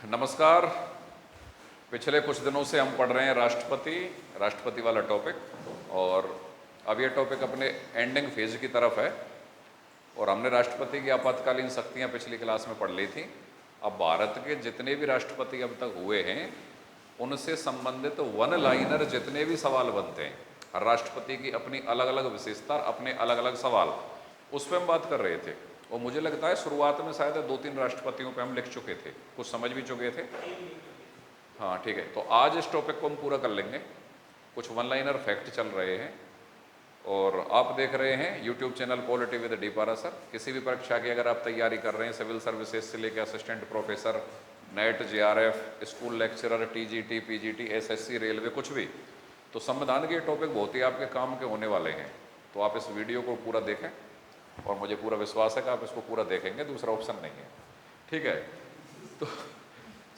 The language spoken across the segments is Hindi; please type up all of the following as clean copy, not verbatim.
नमस्कार। पिछले कुछ दिनों से हम पढ़ रहे हैं राष्ट्रपति वाला टॉपिक, और अब ये टॉपिक अपने एंडिंग फेज की तरफ है। और हमने राष्ट्रपति की आपातकालीन शक्तियां पिछली क्लास में पढ़ ली थी। अब भारत के जितने भी राष्ट्रपति अब तक हुए हैं उनसे संबंधित वन लाइनर जितने भी सवाल बनते हैं, हर राष्ट्रपति की अपनी अलग अलग विशेषता, अपने अलग अलग सवाल, उस पर हम बात कर रहे थे। और मुझे लगता है शुरुआत में शायद 2-3 राष्ट्रपतियों पे हम लिख चुके थे, कुछ समझ भी चुके थे। हाँ ठीक है, तो आज इस टॉपिक को हम पूरा कर लेंगे। कुछ वन लाइनर फैक्ट चल रहे हैं, और आप देख रहे हैं YouTube channel polity with D पारा सर। किसी भी परीक्षा की अगर आप तैयारी कर रहे हैं, सिविल सर्विसेज से लेकर assistant professor, net, JRF, school lecturer, TGT, PGT, SSC, railway, कुछ भी, तो संविधान के टॉपिक बहुत ही आपके काम के होने वाले हैं। तो आप इस वीडियो को पूरा देखें, और मुझे पूरा विश्वास है कि आप इसको पूरा देखेंगे, दूसरा ऑप्शन नहीं है। ठीक है, तो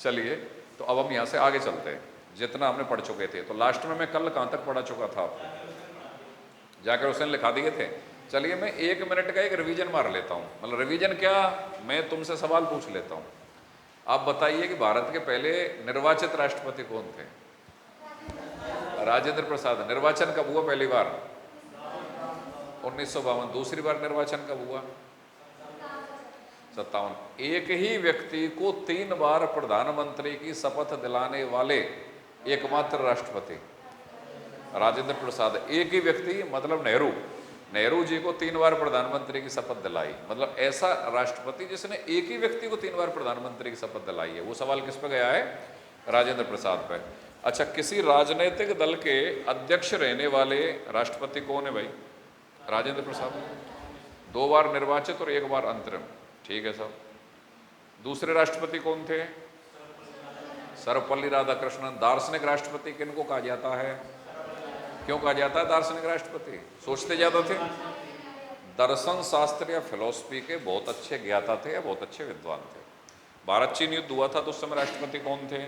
चलिए, तो अब हम यहाँ से आगे चलते हैं जितना हमने पढ़ चुके थे। तो लास्ट में मैं कल कहाँ तक पढ़ा चुका था, जाकिर हुसैन लिखा दिए थे। चलिए मैं 1 मिनट का एक रिवीजन मार लेता हूँ। मतलब रिवीजन क्या, मैं तुमसे सवाल पूछ लेता हूँ। आप बताइए कि भारत के पहले निर्वाचित राष्ट्रपति कौन थे? राजेंद्र प्रसाद। निर्वाचन कब हुआ पहली बार? 1952। दूसरी बार निर्वाचन कब हुआ? 57। एक ही व्यक्ति को 3 बार प्रधानमंत्री की शपथ दिलाने वाले एकमात्र राष्ट्रपति राजेंद्र प्रसाद। एक ही व्यक्ति मतलब नेहरू जी को 3 बार प्रधानमंत्री की शपथ दिलाई। मतलब ऐसा राष्ट्रपति जिसने एक ही व्यक्ति को 3 बार प्रधानमंत्री की शपथ दिलाई है। वो सवाल किस पे गया है? राजेंद्र प्रसाद पे। अच्छा, किसी राजनीतिक दल के अध्यक्ष रहने वाले राष्ट्रपति कौन है भाई? राजेंद्र प्रसाद। 2 बार निर्वाचित और 1 बार अंतरिम। ठीक है साहब। दूसरे राष्ट्रपति कौन थे? सर्वपल्ली राधाकृष्णन। दार्शनिक राष्ट्रपति किनको कहा जाता है? क्यों कहा जाता है दार्शनिक राष्ट्रपति? सोचते ज्यादा थे, दर्शन शास्त्र या फिलोसफी के बहुत अच्छे ज्ञाता थे या बहुत अच्छे विद्वान थे। भारत चीन युद्ध हुआ था तो उस समय राष्ट्रपति कौन थे?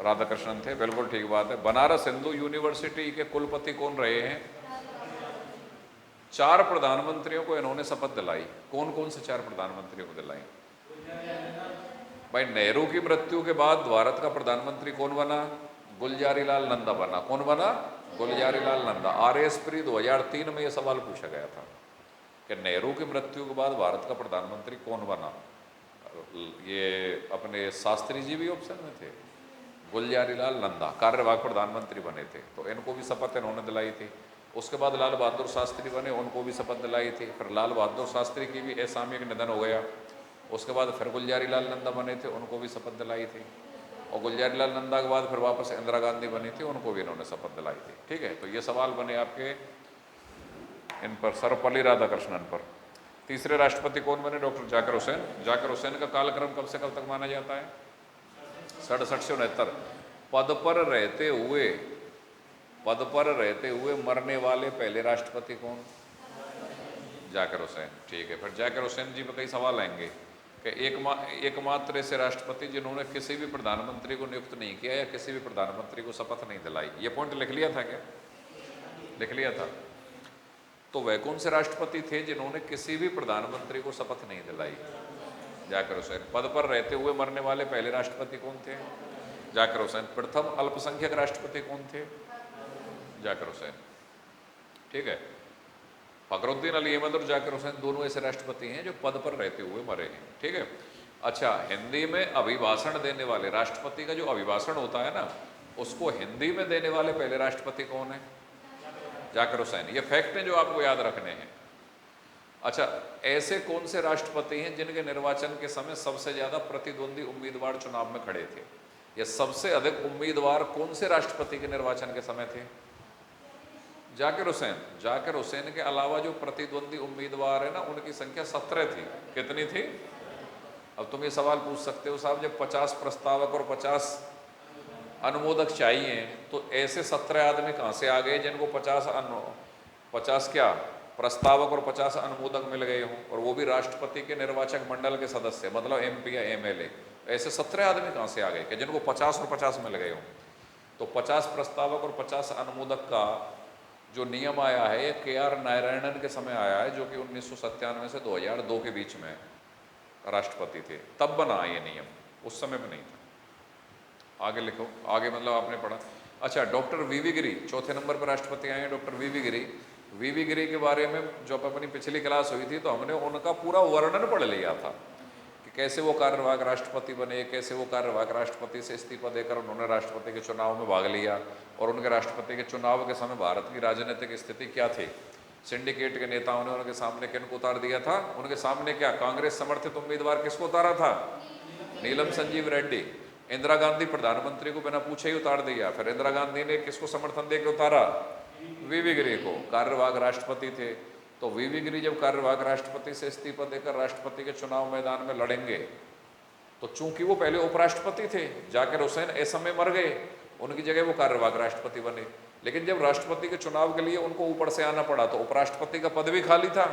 राधाकृष्णन थे। बिल्कुल ठीक बात है। बनारस हिंदू यूनिवर्सिटी के कुलपति कौन रहे हैं? 4 प्रधानमंत्रियों को इन्होंने शपथ दिलाई। कौन कौन से 4 प्रधानमंत्रियों को दिलाई? भाई नेहरू की मृत्यु के बाद भारत का प्रधानमंत्री कौन बना? गुलजारीलाल नंदा बना। कौन बना? गुलजारीलाल नंदा। आरएस प्री 2003 में यह सवाल पूछा गया था कि नेहरू की मृत्यु के बाद भारत का प्रधानमंत्री कौन बना। ये अपने शास्त्री जी भी ऑप्शन में थे। गुलजारीलाल नंदा कार्यवाहक प्रधानमंत्री बने थे, तो इनको भी शपथ इन्होंने दिलाई थी। उसके बाद लाल बहादुर शास्त्री बने, उनको भी शपथ दिलाई थी। फिर लाल बहादुर शास्त्री की भी असामयिक निधन हो गया। उसके बाद फिर गुलजारीलाल नंदा बने थे, उनको भी शपथ दिलाई थी। और गुलजारीलाल नंदा के बाद फिर वापस इंदिरा गांधी बनी थी, उनको भी इन्होंने शपथ दिलाई थी। ठीक है, तो ये सवाल बने आपके इन पर, सर्वपल्ली राधाकृष्णन पर। तीसरे राष्ट्रपति कौन बने? डॉक्टर जाकिर हुसैन। जाकिर हुसैन का कालक्रम कब से कब तक माना जाता है? 67 से 69। पद पर रहते हुए मरने वाले पहले राष्ट्रपति कौन? जाकिर हुसैन। ठीक है, फिर जाकिर हुसैन जी पे कई सवाल आएंगे कि एकमात्र ऐसे राष्ट्रपति जिन्होंने किसी भी प्रधानमंत्री को नियुक्त नहीं किया या किसी भी प्रधानमंत्री को शपथ नहीं दिलाई। ये पॉइंट लिख लिया था क्या? लिख लिया था। तो वह कौन से राष्ट्रपति थे जिन्होंने किसी भी प्रधानमंत्री को शपथ नहीं दिलाई? जाकिर हुसैन। पद पर रहते हुए मरने वाले पहले राष्ट्रपति कौन थे? जाकिर हुसैन। प्रथम अल्पसंख्यक राष्ट्रपति कौन थे? जाकिर हुसैन। ठीक है, फखरुद्दीन अली अहमद और जाकिर हुसैन दोनों ऐसे राष्ट्रपति हैं जो पद पर रहते हुए मरे हैं। ठीक है। अच्छा, हिंदी में अभिभाषण देने वाले, राष्ट्रपति का जो अभिभाषण होता है ना, उसको हिंदी में देने वाले पहले राष्ट्रपति कौन है? जाकिर हुसैन। ये फैक्ट है जो आपको याद रखने हैं। अच्छा, ऐसे कौन से राष्ट्रपति हैं जिनके निर्वाचन के समय सबसे ज्यादा प्रतिद्वंदी उम्मीदवार चुनाव में खड़े थे? या सबसे अधिक उम्मीदवार कौन से राष्ट्रपति के निर्वाचन के समय थे? जाकिर हुसैन। जाकिर हुसैन के अलावा जो प्रतिद्वंदी उम्मीदवार है ना, उनकी संख्या 17 थी। कितनी थी? अब तुम ये सवाल पूछ सकते हो साहब, जब 50 प्रस्तावक और 50 अनुमोदक चाहिए तो ऐसे 17 आदमी कहाँ से आ गए जिनको 50 क्या प्रस्तावक और 50 अनुमोदक मिल गए हों, और वो भी राष्ट्रपति के निर्वाचक मंडल के सदस्य, मतलब MP या MLA। ऐसे 17 आदमी कहाँ से आ गए कि जिनको 50 और 50 मिल गए हों? तो 50 प्रस्तावक और 50 अनुमोदक का जो नियम आया है, KR नारायणन के समय आया है, जो कि 1997 से 2002 के बीच में। राष्ट्रपति थे, तब बना ये नियम, उस समय में नहीं था। आगे लिखो, आगे मतलब आपने पढ़ा। अच्छा, डॉक्टर वीवी गिरी चौथे नंबर पर राष्ट्रपति आए हैं, डॉक्टर वीवी गिरी। वीवी गिरी के बारे में जब अपनी पिछली क्लास हुई थी तो हमने उनका पूरा वर्णन पढ़ लिया था कि कैसे वो कार्यवाहक राष्ट्रपति बने, कैसे वो कार्यवाहक राष्ट्रपति से इस्तीफा देकर उन्होंने राष्ट्रपति के चुनाव में भाग लिया, और उनके राष्ट्रपति के चुनाव के समय भारत की राजनीतिक स्थिति क्या थी। सिंडिकेट के नेताओं ने उनके सामने किनको उतार दिया था, उनके सामने क्या कांग्रेस समर्थित उम्मीदवार किसको उतारा था, नीलम संजीव रेड्डी। इंदिरा गांधी प्रधानमंत्री को बिना पूछे ही उतार दिया। फिर इंदिरा गांधी ने किसको समर्थन देकर उतारा, वीवी गिरी को, कार्यवाहक राष्ट्रपति थे। तो वीवी गिरी जब कार्यवाहक राष्ट्रपति से इस्तीफा देकर राष्ट्रपति के चुनाव मैदान में लड़ेंगे, तो चूंकि वो पहले उपराष्ट्रपति थे, जाकिर हुसैन ऐसा में मर गए, उनकी जगह वो कार्यवाहक राष्ट्रपति बने। लेकिन जब राष्ट्रपति के चुनाव के लिए उनको ऊपर से आना पड़ा तो उपराष्ट्रपति का पद भी खाली था,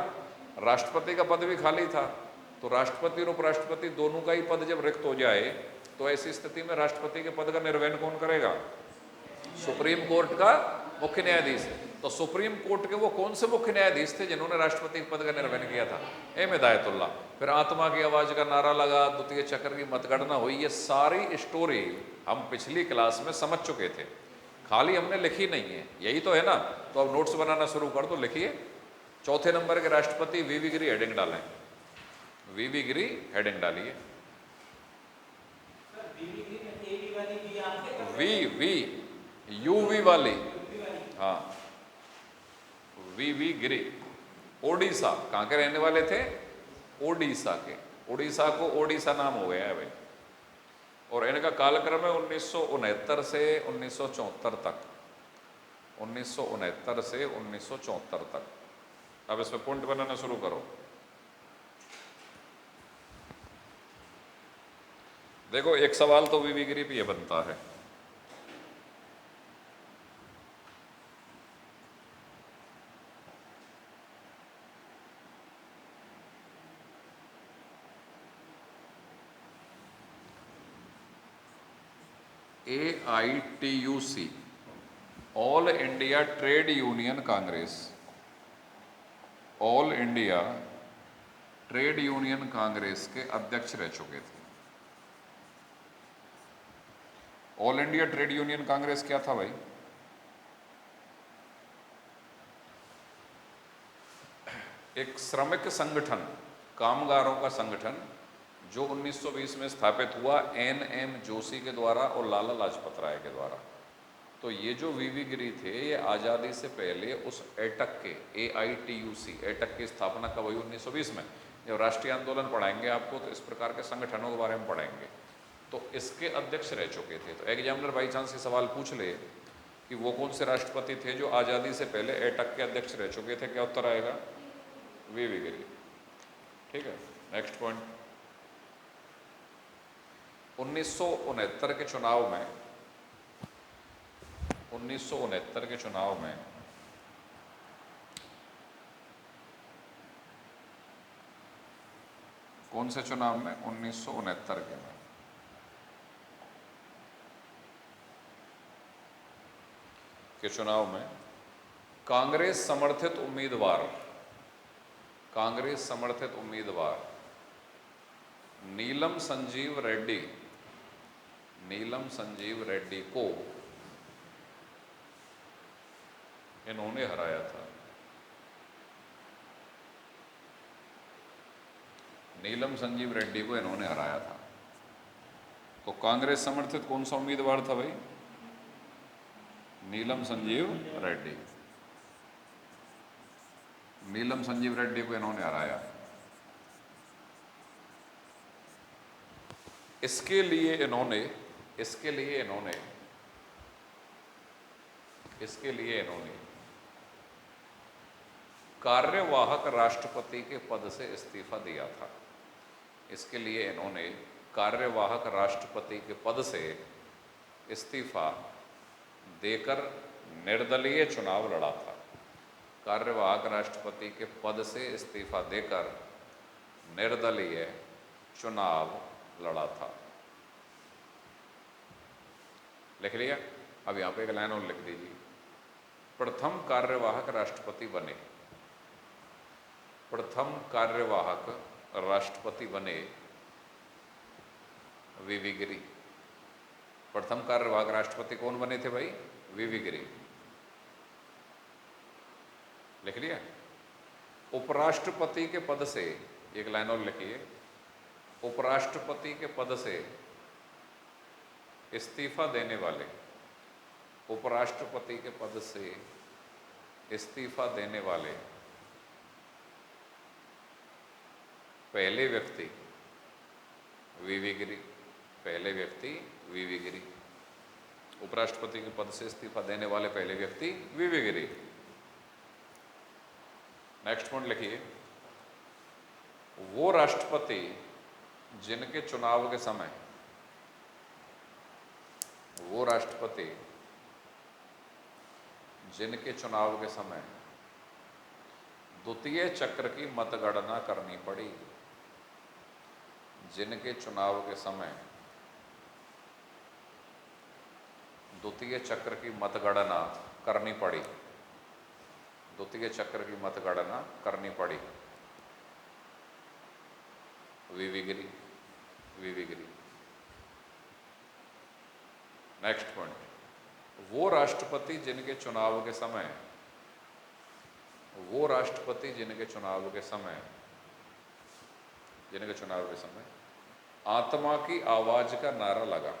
राष्ट्रपति का पद भी खाली था। तो राष्ट्रपति और उपराष्ट्रपति दोनों का ही पद जब रिक्त हो जाए तो ऐसी स्थिति में राष्ट्रपति के पद का निर्वहन कौन करेगा, सुप्रीम कोर्ट का मुख्य न्यायाधीश। तो सुप्रीम कोर्ट के वो कौन से मुख्य न्यायाधीश थे जिन्होंने राष्ट्रपति पद का निर्वहन किया था, एम हिदायतुल्लाह। फिर आत्मा की आवाज का नारा लगा, द्वितीय चक्र की मतगणना हुई, ये सारी स्टोरी हम पिछली क्लास में समझ चुके थे, खाली हमने लिखी नहीं है, यही तो है ना। तो अब नोट्स बनाना शुरू कर दो, लिखिए। चौथे नंबर के राष्ट्रपति वीवी गिरी, हेडिंग डालें, वीवी गिरी हेडिंग डालिए। वी यूवी वाली, हाँ, वीवी गिरी, ओडिशा। कहाँ के रहने वाले थे, ओडिशा के। ओडिशा को ओडिशा नाम हो गया है भाई। और इनका कालक्रम है 1969 से 1974 तक, 1969 से 1974 तक। अब इसमें पॉइंट बनाना शुरू करो। देखो, एक सवाल तो वीवी गिरी पे ये बनता है, AITUC, all India trade union Congress, all India trade union Congress के अध्यक्ष रह चुके थे। All India trade union Congress क्या था भाई, एक श्रमिक संगठन, कामगारों का संगठन जो 1920 में स्थापित हुआ NM जोशी के द्वारा और लाला लाजपत राय के द्वारा। तो ये जो वीवी गिरी थे, ये आज़ादी से पहले उस एटक के, AITUC, एटक की स्थापना कब हुई, 1920 में। जब राष्ट्रीय आंदोलन पढ़ाएंगे आपको तो इस प्रकार के संगठनों के बारे में पढ़ाएंगे। तो इसके अध्यक्ष रह चुके थे। तो एग्जामिनर बाई चांस ये सवाल पूछ ले कि वो कौन से राष्ट्रपति थे जो आज़ादी से पहले एटक के अध्यक्ष रह चुके थे, क्या उत्तर आएगा, वीवी गिरी। ठीक है, नेक्स्ट पॉइंट। 1969 के चुनाव में, 1969 के चुनाव में कौन से चुनाव में, 1969 के में चुनाव में कांग्रेस समर्थित उम्मीदवार, कांग्रेस समर्थित उम्मीदवार नीलम संजीव रेड्डी, नीलम संजीव रेड्डी को इन्होंने हराया था। नीलम संजीव रेड्डी को इन्होंने हराया था। तो कांग्रेस समर्थित कौन सा उम्मीदवार था भाई, नीलम संजीव रेड्डी। नीलम संजीव रेड्डी को इन्होंने हराया। इसके लिए इन्होंने कार्यवाहक राष्ट्रपति के पद से इस्तीफा दिया था। इसके लिए इन्होंने कार्यवाहक राष्ट्रपति के पद से इस्तीफा देकर निर्दलीय चुनाव लड़ा था। कार्यवाहक राष्ट्रपति के पद से इस्तीफा देकर निर्दलीय चुनाव लड़ा था। लिख लिया। अब यहाँ पे एक लाइन और लिख दीजिए, प्रथम कार्यवाहक राष्ट्रपति बने, प्रथम कार्यवाहक राष्ट्रपति बने वीवी गिरी। प्रथम कार्यवाहक राष्ट्रपति कौन बने थे भाई? वीवी गिरी। लिख लिया। उपराष्ट्रपति के पद से, एक लाइन और लिखिए, उपराष्ट्रपति के पद से इस्तीफा देने वाले, उपराष्ट्रपति के पद से इस्तीफा देने वाले पहले व्यक्ति वीवी गिरी। पहले व्यक्ति वीवी गिरी। उपराष्ट्रपति के पद से इस्तीफा देने वाले पहले व्यक्ति वीवी गिरी। नेक्स्ट पॉइंट लिखिए, वो राष्ट्रपति जिनके चुनाव के समय, वो राष्ट्रपति जिनके चुनाव के समय द्वितीय चक्र की मतगणना करनी पड़ी, जिनके चुनाव के समय द्वितीय चक्र की मतगणना करनी पड़ी, द्वितीय चक्र की मतगणना करनी पड़ी, वीवी गिरी। वीवी गिरी। नेक्स्ट पॉइंट, वो राष्ट्रपति जिनके चुनाव के समय, वो राष्ट्रपति जिनके चुनाव के समय, जिनके चुनाव के समय आत्मा की आवाज का नारा लगा,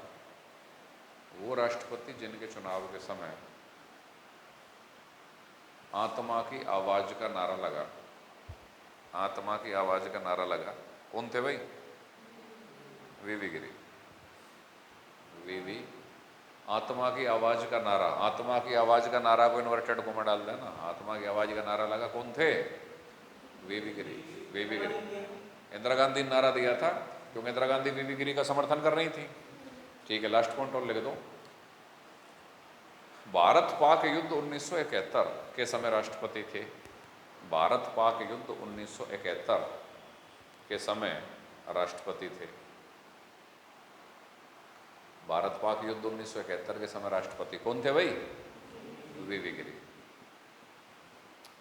वो राष्ट्रपति जिनके चुनाव के समय आत्मा की आवाज का नारा लगा, आत्मा की आवाज का नारा लगा, कौन थे भाई? वीवी गिरी। वीवी। आत्मा की आवाज का नारा, आत्मा की आवाज का नारा को इन्वर्टेड को में डाल देना, आत्मा की आवाज का नारा लगा, कौन थे? वीवी गिरी। वीवी गिरी। इंदिरा गांधी ने नारा दिया था, क्योंकि इंदिरा गांधी वीवी गिरी का समर्थन कर रही थी। ठीक है, लास्ट पॉइंट और लिख दो। भारत पाक युद्ध 1971 के समय राष्ट्रपति थे, भारत पाक युद्ध 1971 के समय राष्ट्रपति थे, भारत पाक युद्ध 1971 के समय राष्ट्रपति कौन थे भाई? वीवी गिरी।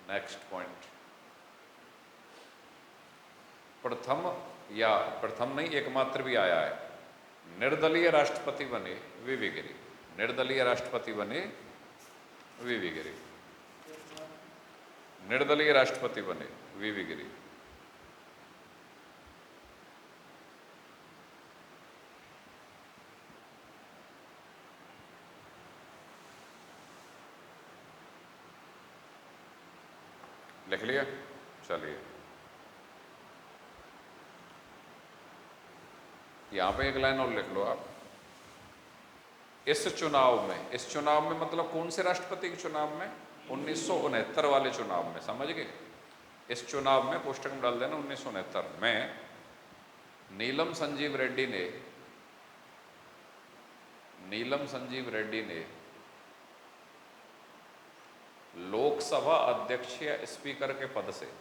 नेक्स्ट पॉइंट, प्रथम, या प्रथम नहीं एकमात्र भी आया है, निर्दलीय राष्ट्रपति बने वीवी गिरी। निर्दलीय राष्ट्रपति बने वीवी गिरी। निर्दलीय राष्ट्रपति बने वीवी गिरी। लिख लिया? चलिए, यहां पे एक लाइन और लिख लो आप। इस चुनाव में, इस चुनाव में मतलब कौन से राष्ट्रपति के चुनाव में? 1969 वाले चुनाव में, समझ गए? इस चुनाव में कोष्टक में डाल देना 1969 में नीलम संजीव रेड्डी ने, नीलम संजीव रेड्डी ने लोकसभा अध्यक्ष या स्पीकर के पद से,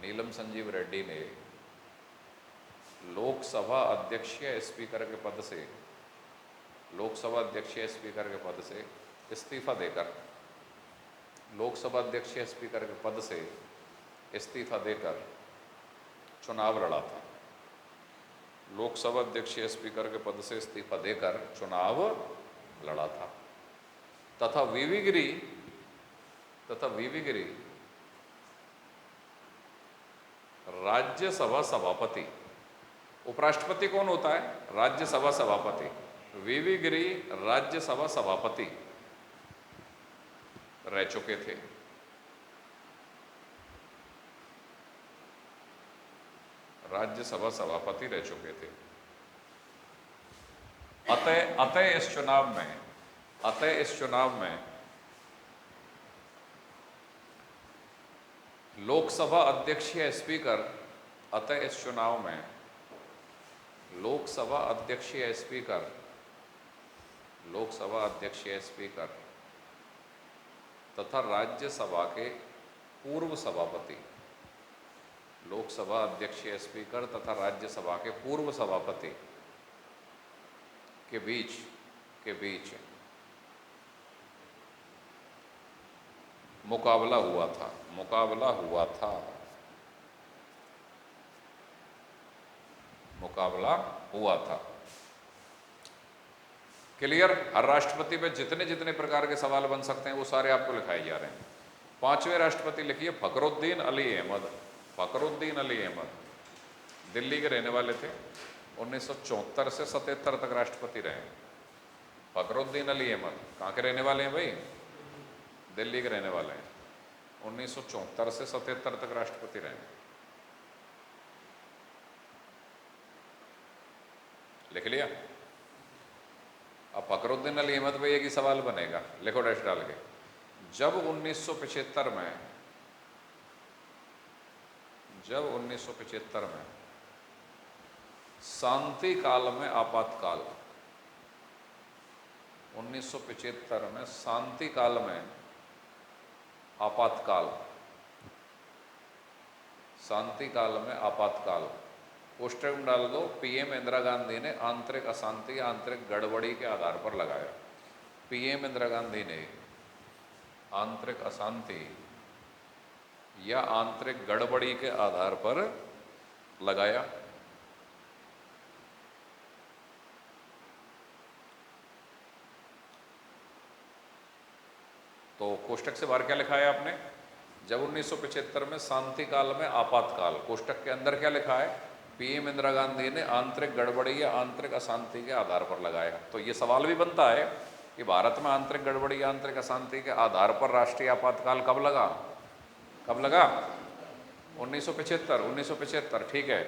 नीलम संजीव रेड्डी ने लोकसभा अध्यक्ष या स्पीकर के पद से, लोकसभा अध्यक्ष या स्पीकर के पद से इस्तीफा देकर, लोकसभा अध्यक्ष या स्पीकर के पद से इस्तीफा देकर चुनाव लड़ा था। लोकसभा अध्यक्ष या स्पीकर के पद से इस्तीफा देकर चुनाव लड़ा था। तथा वीवी गिरी, तथा वीवी गिरी राज्यसभा सभापति, उपराष्ट्रपति कौन होता है? राज्यसभा सभापति। वीवी गिरी राज्यसभा सभापति रह चुके थे। राज्यसभा सभापति रह चुके थे। अतः इस चुनाव में, अतः इस चुनाव में लोकसभा अध्यक्ष या स्पीकर, अतः इस चुनाव में लोकसभा अध्यक्ष या स्पीकर, लोकसभा अध्यक्ष या स्पीकर तथा राज्यसभा के पूर्व सभापति, लोकसभा अध्यक्ष या स्पीकर तथा राज्यसभा के पूर्व सभापति के बीच मुकाबला हुआ था, मुकाबला हुआ था, मुकाबला हुआ था। क्लियर। हर राष्ट्रपति पे जितने जितने प्रकार के सवाल बन सकते हैं वो सारे आपको लिखाए जा रहे हैं। 5वें राष्ट्रपति लिखिए फखरुद्दीन अली अहमद। फखरुद्दीन अली अहमद दिल्ली के रहने वाले थे, 1974 से 77 तक राष्ट्रपति रहे। फखरुद्दीन अली अहमद कहाँ के रहने वाले हैं भाई? दिल्ली के रहने वाले हैं। 1974 से 77 तक राष्ट्रपति रहे। लिख लिया? अब फखरुद्दीन अली अहमद पे एक ही सवाल बनेगा, लिखो डैश डाल के। जब 1975 में शांति काल में आपातकाल, 1975 में शांति काल में आपातकाल, शांति काल में आपातकाल, पोस्टर में डाल दो। पीएम इंदिरा गांधी ने आंतरिक अशांति या आंतरिक गड़बड़ी के आधार पर लगाया। पीएम इंदिरा गांधी ने आंतरिक अशांति या आंतरिक गड़बड़ी के आधार पर लगाया। तो कोष्टक से बाहर क्या लिखा है आपने? जब 1975 में शांति काल में आपातकाल, कोष्टक के अंदर क्या लिखा है? पीएम इंदिरा गांधी ने आंतरिक गड़बड़ी या आंतरिक अशांति के आधार पर लगाया। तो ये सवाल भी बनता है कि भारत में आंतरिक गड़बड़ी या आंतरिक अशांति के आधार पर राष्ट्रीय आपातकाल कब लगा? कब लगा? 1975। ठीक है।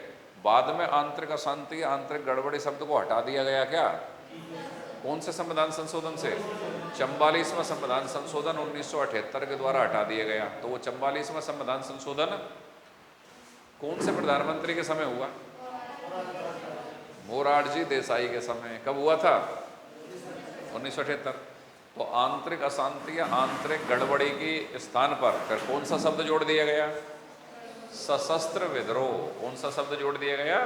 बाद में आंतरिक अशांति या आंतरिक गड़बड़ी शब्द को हटा दिया गया क्या? कौन से संविधान संशोधन से? 44वां संविधान संशोधन 1978 के द्वारा हटा दिया गया। तो वो 44वां संविधान संशोधन कौन से प्रधानमंत्री के समय हुआ? मोरारजी देसाई के समय। कब हुआ था? 1978। तो आंतरिक अशांति या आंतरिक गड़बड़ी के स्थान पर फिर कौन सा शब्द जोड़ दिया गया? सशस्त्र विद्रोह। कौन सा शब्द जोड़ दिया गया?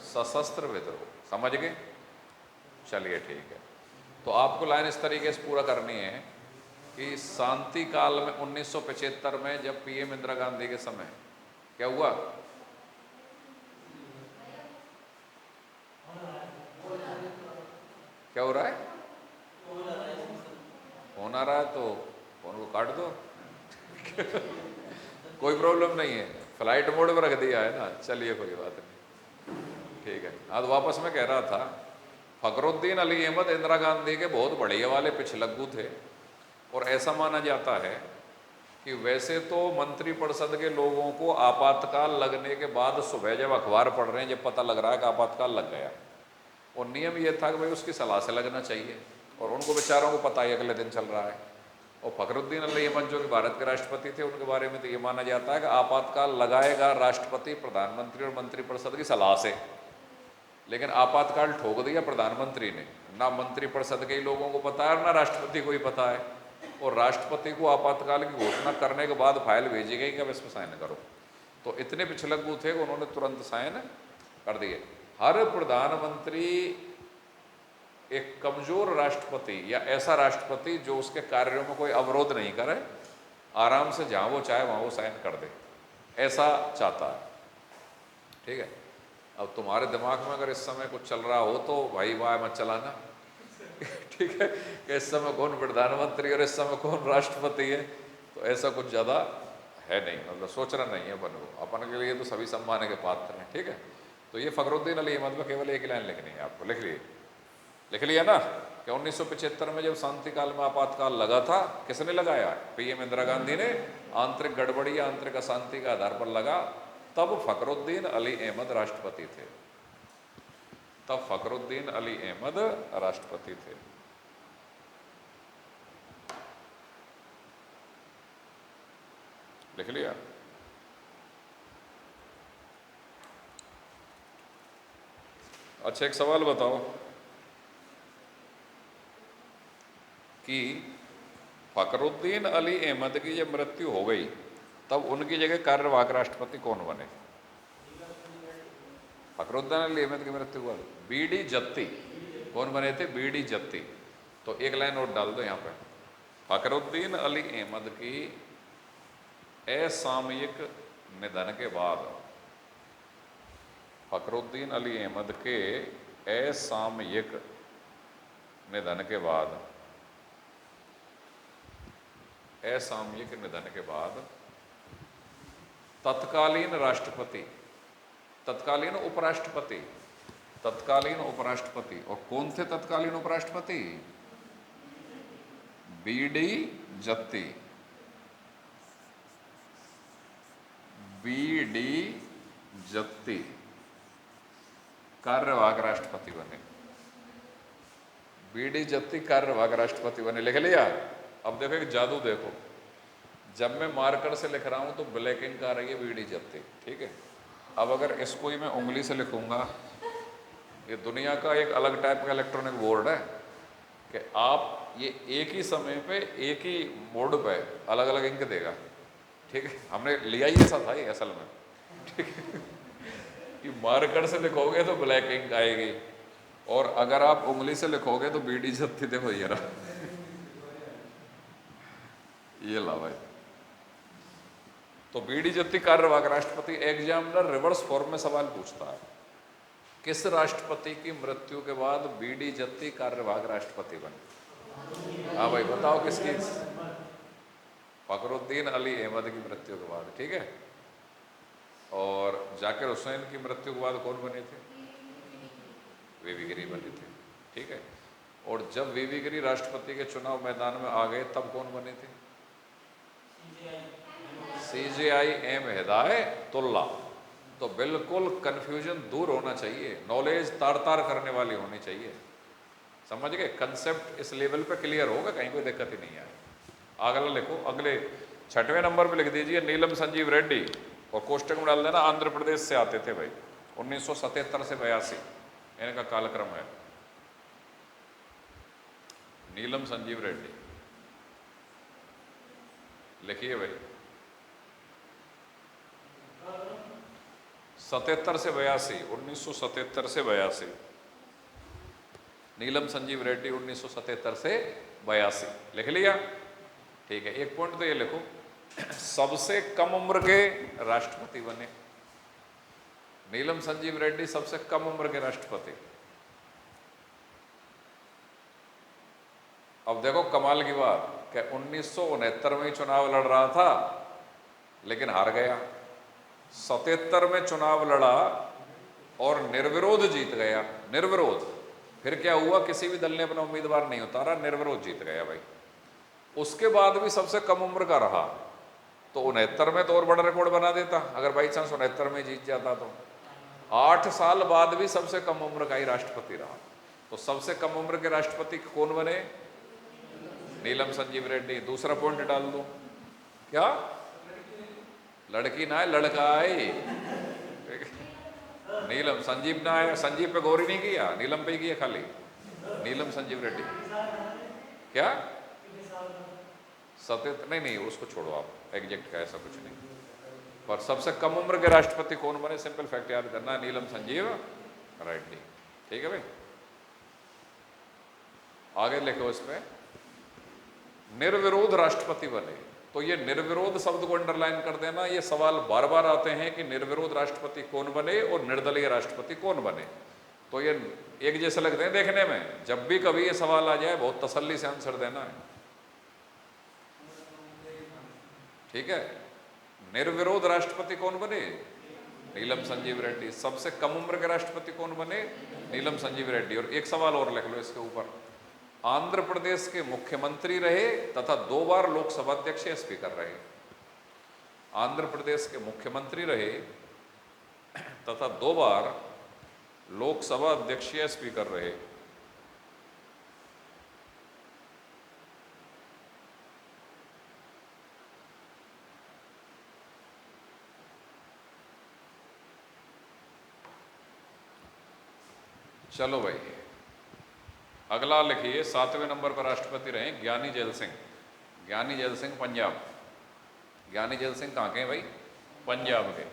सशस्त्र विद्रोह। समझ गए? चलिए ठीक है। तो आपको लाइन इस तरीके से पूरा करनी है कि शांति काल में 1975 में जब पीएम इंदिरा गांधी के समय क्या हुआ? क्या हो रहा है? होना रहा है तो फोन को काट दो कोई प्रॉब्लम नहीं है, फ्लाइट मोड पर रख दिया है ना। चलिए कोई बात नहीं, ठीक है। आज वापस मैं कह रहा था फखरुद्दीन अली अहमद इंदिरा गांधी के बहुत बढ़िया वाले पिछलग्गू थे। और ऐसा माना जाता है कि वैसे तो मंत्रिपरिषद के लोगों को आपातकाल लगने के बाद सुबह जब अखबार पढ़ रहे हैं जब पता लग रहा है कि आपातकाल लग गया, और नियम ये था कि भाई उसकी सलाह से लगना चाहिए, और उनको बेचारों को पता है अगले दिन चल रहा है। और फखरुद्दीन अली अहमद जो कि भारत के राष्ट्रपति थे, उनके बारे में तो ये माना जाता है कि आपातकाल लगाएगा राष्ट्रपति प्रधानमंत्री और मंत्रिपरिषद की सलाह से। लेकिन आपातकाल ठोक दिया प्रधानमंत्री ने, ना मंत्रिपरिषद के ही लोगों को पता है और ना राष्ट्रपति को ही पता है। और राष्ट्रपति को आपातकाल की घोषणा करने के बाद फाइल भेजी गई कि अब इसमें साइन करो। तो इतने पिछलग्गू थे कि उन्होंने तुरंत साइन कर दिए। हर प्रधानमंत्री एक कमजोर राष्ट्रपति या ऐसा राष्ट्रपति जो उसके कार्यों में कोई अवरोध नहीं करे, आराम से जहाँ वो चाहे वहाँ वो साइन कर दे, ऐसा चाहता है। ठीक है। अब तुम्हारे दिमाग में अगर इस समय कुछ चल रहा हो तो भाई वाह मत चलाना ठीक है, कि इस समय कौन प्रधानमंत्री और इस समय कौन राष्ट्रपति है, तो ऐसा कुछ ज़्यादा है नहीं, मतलब सोचना नहीं है अपन को। अपन के लिए तो सभी सम्मान के पात्र हैं। ठीक है। तो ये फखरुद्दीन अली अहमद में केवल एक ही लाइन लिखनी है आपको, लिख लिया ना कि 1975 में जब शांति काल में आपातकाल लगा था, किसने लगाया? पीएम इंदिरा गांधी ने आंतरिक गड़बड़ी या आंतरिक अशांति के आधार पर लगा। तब फखरुद्दीन अली अहमद राष्ट्रपति थे। तब फखरुद्दीन अली अहमद राष्ट्रपति थे। लिख लिया? अच्छा एक सवाल बताओ कि फखरुद्दीन अली अहमद की जब मृत्यु हो गई तब उनकी जगह कार्यवाहक राष्ट्रपति कौन बने? फखरुद्दीन अली अहमद की मृत्यु हुआ, बीडी जत्ती। कौन बने थे? बीडी जत्ती। तो एक लाइन और डाल दो यहाँ पे, फखरुद्दीन अली अहमद की असामयिक निधन के बाद, फखरुद्दीन अली अहमद के असामयिक निधन के बाद, असामयिक निधन के बाद तत्कालीन राष्ट्रपति, तत्कालीन उपराष्ट्रपति, तत्कालीन उपराष्ट्रपति, और कौन थे तत्कालीन उपराष्ट्रपति? बीडी जत्ती, बीडी जत्ती कार्यवाहक राष्ट्रपति बने। बीडी जत्ती कार्यवाहक राष्ट्रपति बने, लिख लिया। अब देखो एक जादू देखो, जब मैं मार्कर से लिख रहा हूं तो ब्लैक इंक आ रही है बीडी जत्ती, ठीक है। अब अगर इसको ही मैं उंगली से लिखूंगा, ये दुनिया का एक अलग टाइप का इलेक्ट्रॉनिक बोर्ड है कि आप ये एक ही समय पे एक ही बोर्ड पे अलग अलग इंक देगा, ठीक है। हमने लिया ही ऐसा था ये असल में, ठीक है। कि मार्कर से लिखोगे तो ब्लैक इंक आएगी, और अगर आप उंगली से लिखोगे तो बीडी जत्ती, देखो ये रहा, ये ला भाई। तो बीडी जत्ती कार्यवाहक राष्ट्रपति। एग्जामिनर रिवर्स फॉर्म में सवाल पूछता है, किस राष्ट्रपति की मृत्यु के बाद बीडी जत्ती कार्यवाहक राष्ट्रपति बने? हाँ भाई बताओ किसकी? फखरुद्दीन अली अहमद की मृत्यु के बाद, ठीक है। और जाकिर हुसैन की मृत्यु के बाद कौन बने थे? वीवी गिरी बने थे, ठीक है। और जब वीवी गिरी राष्ट्रपति के चुनाव मैदान में आ गए तब कौन बने थे? CJI M Hidayatullah. तो बिल्कुल कंफ्यूजन दूर होना चाहिए, नॉलेज तार तार करने वाली होनी चाहिए, समझ गए? कंसेप्ट इस लेवल पे क्लियर होगा, कहीं कोई दिक्कत ही नहीं आए। अगला लिखो, अगले 6वें नंबर पे लिख दीजिए नीलम संजीव रेड्डी, और कोष्टक में डाल देना आंध्र प्रदेश से आते थे भाई, 1977 से 82 इनका कालक्रम है। नीलम संजीव रेड्डी लिखिए भाई, 77 से 82, 1977 से 82। नीलम संजीव रेड्डी 1977 से 82, लिख लिया, ठीक है। एक पॉइंट तो ये लिखो, सबसे कम उम्र के राष्ट्रपति बने। नीलम संजीव रेड्डी सबसे कम उम्र के राष्ट्रपति। अब देखो कमाल की बात, कि 1969 में चुनाव लड़ रहा था लेकिन हार गया, 77 में चुनाव लड़ा और निर्विरोध जीत गया। निर्विरोध, फिर क्या हुआ? किसी भी दल ने अपना उम्मीदवार नहीं उतारा, निर्विरोध जीत गया भाई। उसके बाद भी सबसे कम उम्र का रहा, तो 69 में तो और बड़ा रिकॉर्ड बना देता अगर बाई चांस 69 में जीत जाता तो। 8 साल बाद भी सबसे कम उम्र का ही राष्ट्रपति रहा। तो सबसे कम उम्र के राष्ट्रपति कौन बने? नीलम संजीव रेड्डी। दूसरा पॉइंट डाल दो, क्या? लड़की ना है, लड़का है। नीलम संजीव ना है, संजीव पे गौर ही नहीं किया, नीलम पे ही किया खाली। नीलम संजीव रेड्डी क्या? 77 नहीं, उसको छोड़ो आप, एग्जैक्ट का ऐसा कुछ नहीं। पर सबसे कम उम्र के राष्ट्रपति कौन बने? सिंपल फैक्ट याद करना, नीलम संजीव रेड्डी, ठीक है भाई। आगे लिखो इसमें, निर्विरोध राष्ट्रपति बने। तो ये निर्विरोध शब्द को अंडरलाइन कर देना, ये सवाल बार बार आते हैं कि निर्विरोध राष्ट्रपति कौन बने और निर्दलीय राष्ट्रपति कौन बने। तो ये एक जैसे लगते हैं देखने में, जब भी कभी ये सवाल आ जाए बहुत तसल्ली से आंसर देना है, ठीक है। निर्विरोध राष्ट्रपति कौन बने? नीलम संजीव रेड्डी। सबसे कम उम्र के राष्ट्रपति कौन बने? नीलम संजीव रेड्डी। और एक सवाल और लिख लो इसके ऊपर, आंध्र प्रदेश के मुख्यमंत्री रहे तथा 2 बार लोकसभा अध्यक्ष या स्पीकर रहे। आंध्र प्रदेश के मुख्यमंत्री रहे तथा 2 बार लोकसभा अध्यक्ष या स्पीकर रहे। चलो भाई, अगला लिखिए, 7वें नंबर पर राष्ट्रपति रहे ज्ञानी जैल सिंह। ज्ञानी जैल सिंह पंजाब। ज्ञानी जैल सिंह कहाँ के हैं भाई? पंजाब के।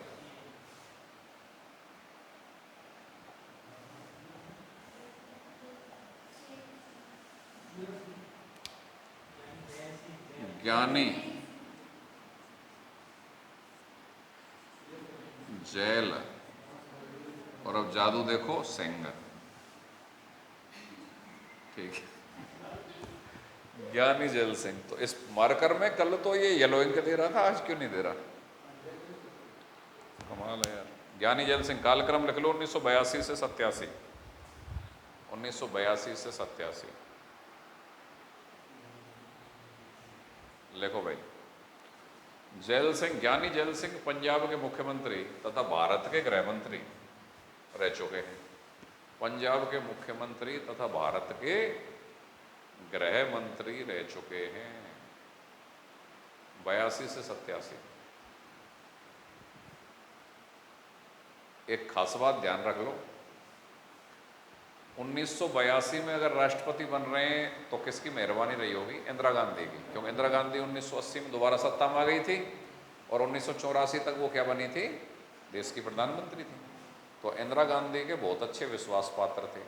ज्ञानी जैल, और अब जादू देखो, सिंह, ठीक है। ज्ञानी जैल सिंह। तो इस मार्कर में कल तो ये येलो इंक दे रहा था, आज क्यों नहीं दे रहा? कमाल है यार। ज्ञानी जैल सिंह, कालक्रम लिख लो 1982 से 87, 1982 से 87 लिखो भाई। जैल सिंह, ज्ञानी जैल सिंह पंजाब के मुख्यमंत्री तथा भारत के गृह मंत्री रह चुके हैं। पंजाब के मुख्यमंत्री तथा भारत के गृह मंत्री रह चुके हैं 82 से 87। एक खास बात ध्यान रख लो, 1982 में अगर राष्ट्रपति बन रहे हैं तो किसकी मेहरबानी रही होगी? इंदिरा गांधी की, क्योंकि इंदिरा गांधी 1980 में दोबारा सत्ता में आ गई थी और 1984 तक वो क्या बनी थी? देश की प्रधानमंत्री थी। तो इंदिरा गांधी के बहुत अच्छे विश्वास पात्र थे,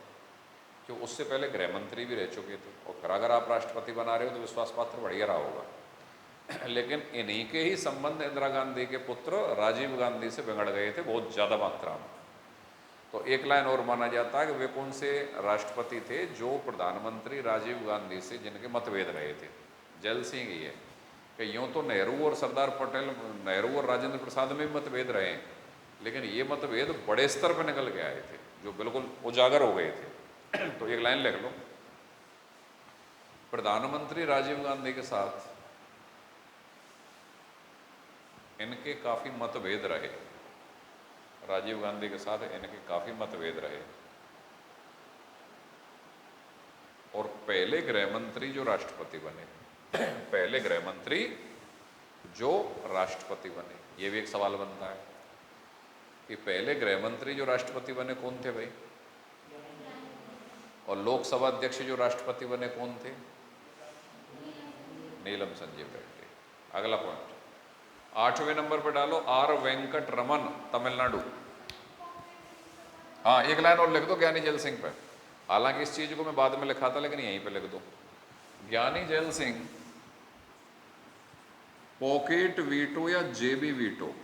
जो उससे पहले गृह मंत्री भी रह चुके थे, और फिर अगर आप राष्ट्रपति बना रहे हो तो विश्वास पात्र बढ़िया रहा होगा। लेकिन इन्हीं के ही संबंध इंदिरा गांधी के पुत्र राजीव गांधी से बिगड़ गए थे बहुत ज़्यादा मात्रा में। तो एक लाइन और माना जाता है कि वे कौन से राष्ट्रपति थे जो प्रधानमंत्री राजीव गांधी से जिनके मतभेद रहे थे। जैल सिंह ही है कि यूँ तो नेहरू और सरदार पटेल, नेहरू और राजेंद्र प्रसाद में भी मतभेद रहे हैं, लेकिन ये मतभेद बड़े स्तर पर निकल के आए थे, जो बिल्कुल उजागर हो गए थे। तो एक लाइन लिख लो, प्रधानमंत्री राजीव गांधी के साथ इनके काफ़ी मतभेद रहे, राजीव गांधी के साथ इनके काफ़ी मतभेद रहे। और पहले गृह मंत्री जो राष्ट्रपति बने, पहले गृह मंत्री जो राष्ट्रपति बने, ये भी एक सवाल बनता है कि पहले गृह मंत्री जो राष्ट्रपति बने कौन थे भाई? और लोकसभा अध्यक्ष जो राष्ट्रपति बने कौन थे? नीलम संजीव रेड्डी। अगला पॉइंट 8वें नंबर पर डालो, आर वेंकट रमन, तमिलनाडु। हाँ, एक लाइन और लिख दो ज्ञानी जैल सिंह पर। हालांकि इस चीज को मैं बाद में लिखा था, लेकिन यहीं पे लिख दो। ज्ञानी जैल सिंह पॉकेट वीटो या जेबी वीटो,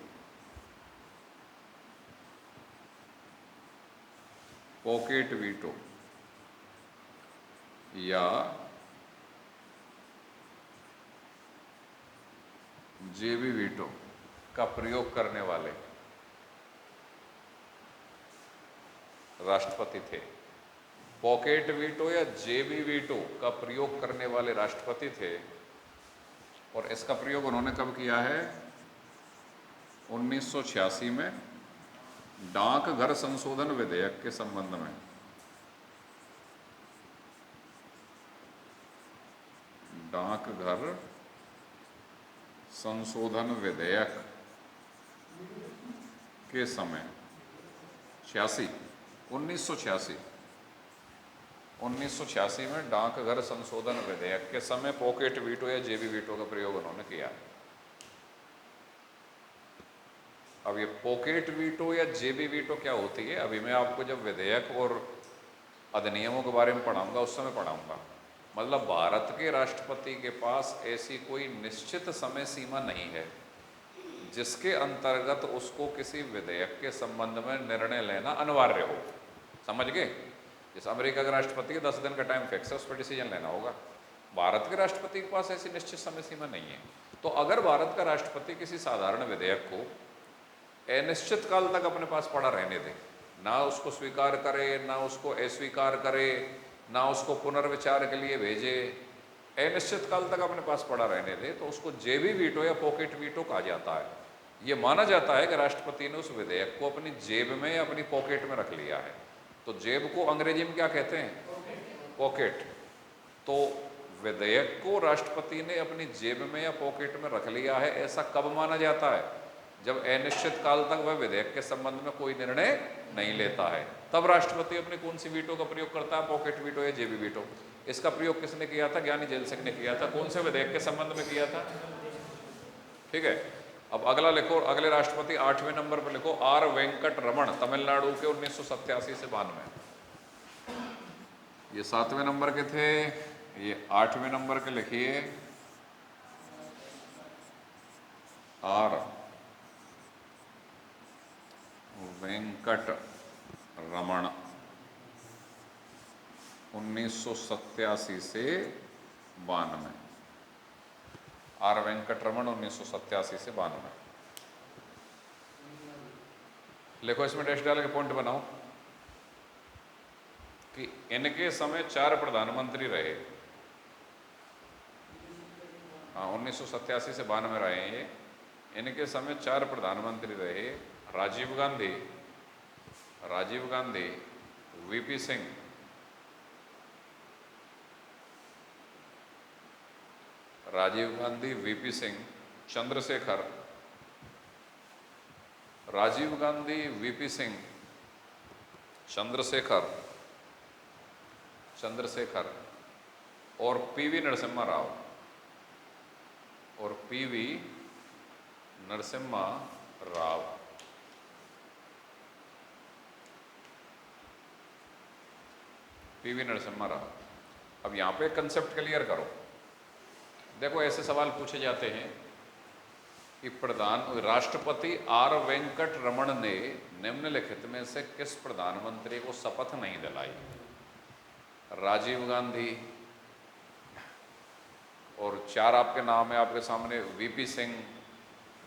पॉकेट वीटो या जेबी वीटो का प्रयोग करने वाले राष्ट्रपति थे। पॉकेट वीटो या जेबी वीटो का प्रयोग करने वाले राष्ट्रपति थे, और इसका प्रयोग उन्होंने कब किया है? 1986 में डाकघर संशोधन विधेयक के संबंध में। डाकघर संशोधन विधेयक के समय 1986 में डाकघर संशोधन विधेयक के समय पॉकेट वीटो या जेबी वीटो का प्रयोग उन्होंने किया। अब ये पॉकेट वीटो या जेबी वीटो क्या होती है, अभी मैं आपको जब विधेयक और अधिनियमों के बारे में पढ़ाऊंगा उस समय पढ़ाऊंगा। मतलब भारत के राष्ट्रपति के पास ऐसी कोई निश्चित समय सीमा नहीं है जिसके अंतर्गत उसको किसी विधेयक के संबंध में निर्णय लेना अनिवार्य हो। समझ गए? जैसे अमेरिका का राष्ट्रपति के 10 दिन का टाइम फिक्स है, उस पर डिसीजन लेना होगा। भारत के राष्ट्रपति के पास ऐसी निश्चित समय सीमा नहीं है। तो अगर भारत का राष्ट्रपति किसी साधारण विधेयक को अनिश्चित काल तक अपने पास पड़ा रहने दे, ना उसको स्वीकार करे, ना उसको अस्वीकार करे, ना उसको पुनर्विचार के लिए भेजे, अनिश्चित काल तक अपने पास पड़ा रहने दे, तो उसको जेबी वीटो या पॉकेट वीटो कहा जाता है। ये माना जाता है कि राष्ट्रपति ने उस विधेयक को अपनी जेब में या अपनी पॉकेट में रख लिया है। तो जेब को अंग्रेजी में क्या कहते हैं? पॉकेट। तो विधेयक को राष्ट्रपति ने अपनी जेब में या पॉकेट में रख लिया है, ऐसा कब माना जाता है? जब अनिश्चित काल तक वह विधेयक के संबंध में कोई निर्णय नहीं लेता है, तब राष्ट्रपति अपनी कौन सी वीटो का प्रयोग करता है? पॉकेट वीटो या जेबी वीटो। इसका प्रयोग किसने किया था? ज्ञानी जैल सिंह ने किया था। कौन से विधेयक के संबंध में किया था? ठीक है। अब अगला लिखो, अगले राष्ट्रपति 8वें नंबर पर लिखो, आर वेंकट रमन, तमिलनाडु के 1987 से 92। ये 7वें नंबर के थे, ये 8वें नंबर के लिखिए, आर वेंकट रमन 1987 से 92, आर वेंकटरमण 1987 से 92। लिखो इसमें डैश डाल के पॉइंट बनाओ कि इनके समय 4 प्रधानमंत्री रहे। हाँ, 1987 से 92 रहे हैं ये। इनके समय 4 प्रधानमंत्री रहे। राजीव गांधी, वीपी सिंह, चंद्रशेखर, और पीवी नरसिम्हा राव। अब यहाँ पे कंसेप्ट क्लियर करो। देखो ऐसे सवाल पूछे जाते हैं कि राष्ट्रपति आर वेंकट रमन ने निम्नलिखित में से किस प्रधानमंत्री को शपथ नहीं दिलाई? राजीव गांधी, और 4 आपके नाम है आपके सामने, वीपी सिंह,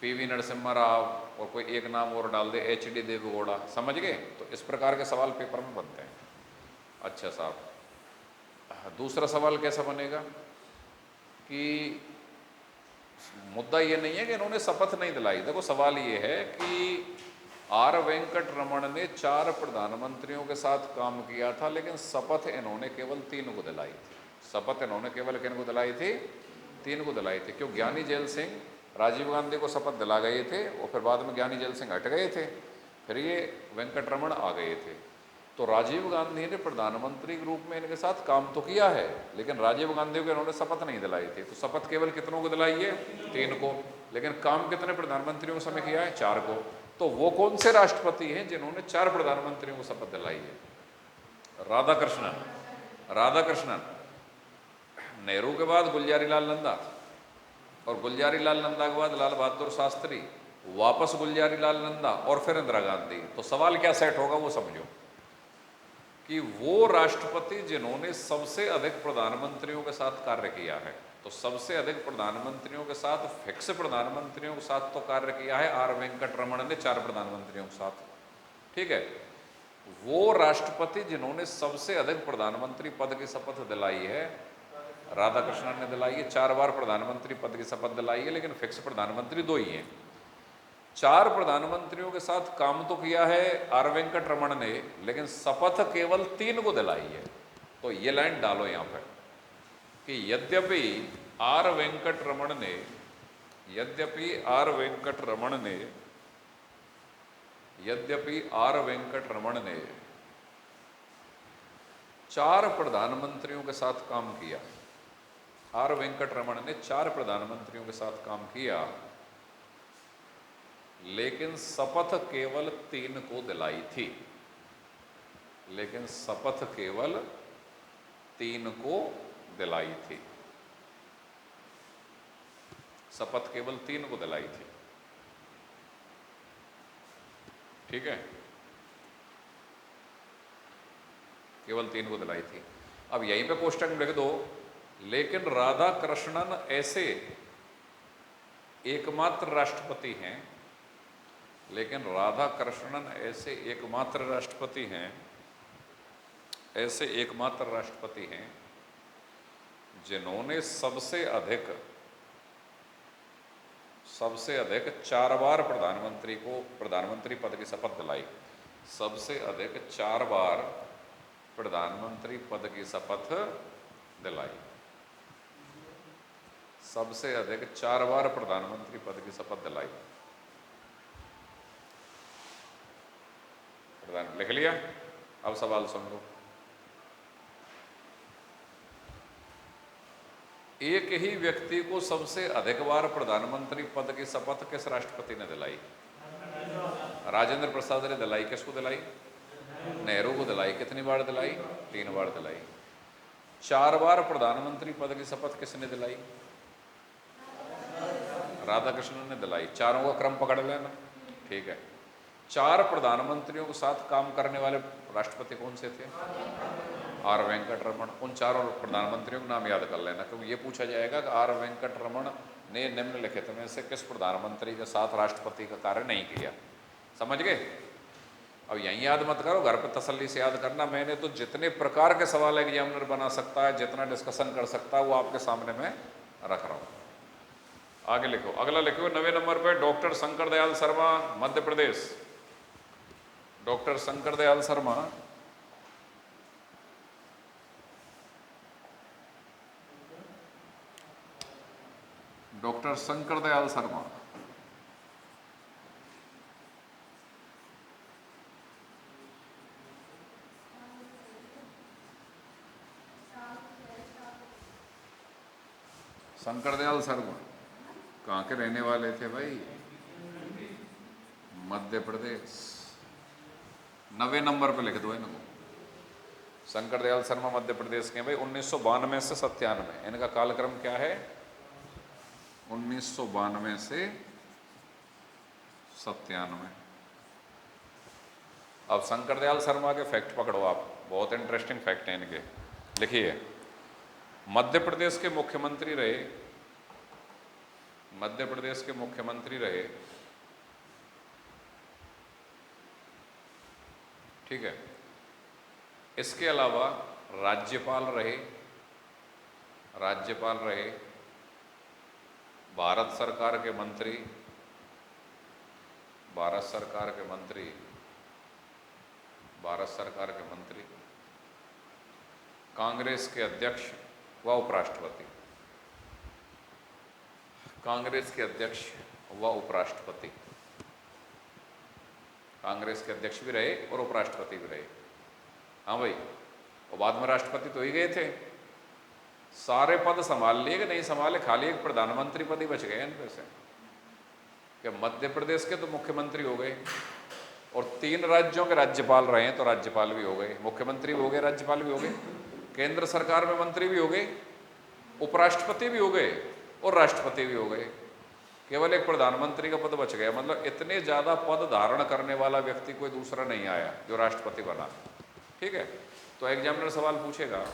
पीवी नरसिम्हा राव, और कोई एक नाम और डाल दे, एचडी देवेगौड़ा। समझ गए? तो इस प्रकार के सवाल पेपर में बनते हैं। अच्छा साहब, दूसरा सवाल कैसा बनेगा कि मुद्दा ये नहीं है कि इन्होंने शपथ नहीं दिलाई। देखो सवाल ये है कि आर वेंकट रमन ने 4 प्रधानमंत्रियों के साथ काम किया था, लेकिन शपथ इन्होंने केवल 3 को दिलाई थी। शपथ इन्होंने केवल किन को दिलाई थी? 3 को दिलाई थी। क्यों? ज्ञानी जेल सिंह राजीव गांधी को शपथ दिला गए थे और फिर बाद में ज्ञानी जेल सिंह हट गए थे, फिर ये वेंकट रमन आ गए थे। तो राजीव गांधी ने प्रधानमंत्री के रूप में इनके साथ काम तो किया है, लेकिन राजीव गांधी को इन्होंने शपथ नहीं दिलाई थी। तो शपथ केवल कितनों को दिलाई है? 3 को। लेकिन काम कितने प्रधानमंत्रियों के समय किया है? 4 को। तो वो कौन से राष्ट्रपति हैं जिन्होंने 4 प्रधानमंत्रियों को शपथ दिलाई है? राधाकृष्णन। नेहरू के बाद गुलजारी लाल नंदा, और गुलजारी लाल नंदा के बाद लाल बहादुर शास्त्री, वापस गुलजारी लाल नंदा, और फिर इंदिरा गांधी। तो सवाल क्या सेट होगा वो समझो कि वो राष्ट्रपति जिन्होंने सबसे अधिक प्रधानमंत्रियों के साथ कार्य किया है। तो सबसे अधिक प्रधानमंत्रियों के साथ, फिक्स प्रधानमंत्रियों के साथ तो कार्य किया है आर वेंकट रमन ने 4 प्रधानमंत्रियों के साथ, ठीक है। वो राष्ट्रपति जिन्होंने सबसे अधिक प्रधानमंत्री पद की शपथ दिलाई है, राधाकृष्णन ने दिलाई है। 4 बार प्रधानमंत्री पद की शपथ दिलाई है, लेकिन फिक्स प्रधानमंत्री 2 ही हैं। 4 प्रधानमंत्रियों के साथ काम तो किया है आर वेंकट रमन ने, लेकिन शपथ केवल 3 को दिलाई है। तो ये लाइन डालो यहां पर कि यद्यपि आर वेंकट रमन ने 4 प्रधानमंत्रियों के साथ काम किया, आर वेंकट रमन ने 4 प्रधानमंत्रियों के साथ काम किया, लेकिन शपथ केवल 3 को दिलाई थी। ठीक है, केवल 3 को दिलाई थी। अब यहीं पे कोष्टक में लिख दो, लेकिन राधाकृष्णन ऐसे एकमात्र राष्ट्रपति हैं, जिन्होंने सबसे अधिक 4 बार प्रधानमंत्री पद की शपथ दिलाई। सबसे अधिक 4 बार प्रधानमंत्री पद की शपथ दिलाई। सबसे अधिक 4 बार प्रधानमंत्री पद की शपथ दिलाई। लिख लिया? अब सवाल सुन लो। एक ही व्यक्ति को सबसे अधिक बार प्रधानमंत्री पद की शपथ किस राष्ट्रपति ने दिलाई? राजेंद्र प्रसाद ने दिलाई। किसको दिलाई? नेहरू को दिलाई। कितनी बार दिलाई? 3 बार दिलाई। 4 बार प्रधानमंत्री पद की शपथ किसने दिलाई? राधाकृष्णन ने दिलाई। चारों का क्रम पकड़ लेना, ठीक है। 4 प्रधानमंत्रियों के साथ काम करने वाले राष्ट्रपति कौन से थे? आर वेंकट रमन। उन चारों प्रधानमंत्रियों के नाम याद कर लेना, क्योंकि ये पूछा जाएगा कि आर वेंकट रमन ने निम्नलिखित में से किस प्रधानमंत्री के साथ राष्ट्रपति का कार्य नहीं किया। समझ गए? अब यहीं याद मत करो, घर पर तसल्ली से याद करना। मैंने तो जितने प्रकार के सवाल एग्जामिनर बना सकता है, जितना डिस्कशन कर सकता है, वो आपके सामने मैं रख रहा हूँ। आगे लिखो, अगला लिखो 9वें नंबर पे doctor Shankar Dayal Sharma, Madhya Pradesh. Doctor Shankar Dayal Sharma doctor Shankar Dayal Sharma Shankar Dayal Sharma कहाँ के रहने वाले थे भाई? मध्य प्रदेश। 9वें नंबर पे लिख दो इनको। शंकर दयाल शर्मा मध्य प्रदेश के हैं भाई। 1992 से 97 इनका कालक्रम क्या है? 1992 से 97। अब शंकर दयाल शर्मा के फैक्ट पकड़ो आप, बहुत इंटरेस्टिंग फैक्ट हैं इनके। लिखिए, मध्य प्रदेश के मुख्यमंत्री रहे, मध्य प्रदेश के मुख्यमंत्री रहे, ठीक है। इसके अलावा राज्यपाल रहे, राज्यपाल रहे, भारत सरकार के मंत्री, भारत सरकार के मंत्री, भारत सरकार के मंत्री, कांग्रेस के अध्यक्ष व उपराष्ट्रपति, कांग्रेस के अध्यक्ष व उपराष्ट्रपति, कांग्रेस के अध्यक्ष भी रहे और उपराष्ट्रपति भी रहे। हाँ भाई, और बाद में राष्ट्रपति तो ही गए थे। सारे पद संभाल लिए कि नहीं संभाले? खाली एक प्रधानमंत्री पद ही बच गए इनमें से। कि मध्य प्रदेश के तो मुख्यमंत्री हो गए, और 3 राज्यों के राज्यपाल रहे हैं तो राज्यपाल भी हो गए, मुख्यमंत्री भी हो गए, राज्यपाल भी हो गए, केंद्र सरकार में मंत्री भी हो गए, उपराष्ट्रपति भी हो गए और राष्ट्रपति भी हो गए। केवल एक प्रधानमंत्री का पद बच गया। मतलब इतने ज़्यादा पद धारण करने वाला व्यक्ति कोई दूसरा नहीं आया जो राष्ट्रपति बना। ठीक है, तो एग्जामिनर सवाल पूछेगा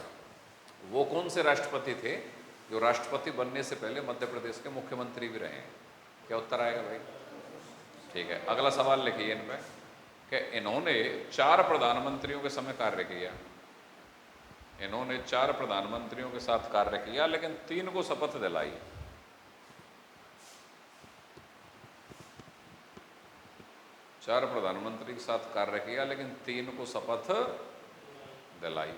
वो कौन से राष्ट्रपति थे जो राष्ट्रपति बनने से पहले मध्य प्रदेश के मुख्यमंत्री भी रहे हैं? क्या उत्तर आएगा भाई? ठीक है, अगला सवाल लिखिए इनमें कि इन्होंने 4 प्रधानमंत्रियों के समय कार्य किया। इन्होंने 4 प्रधानमंत्रियों के साथ कार्य किया, लेकिन 3 को शपथ दिलाई। चार प्रधानमंत्री के साथ कार्य किया, लेकिन 3 को शपथ दिलाई।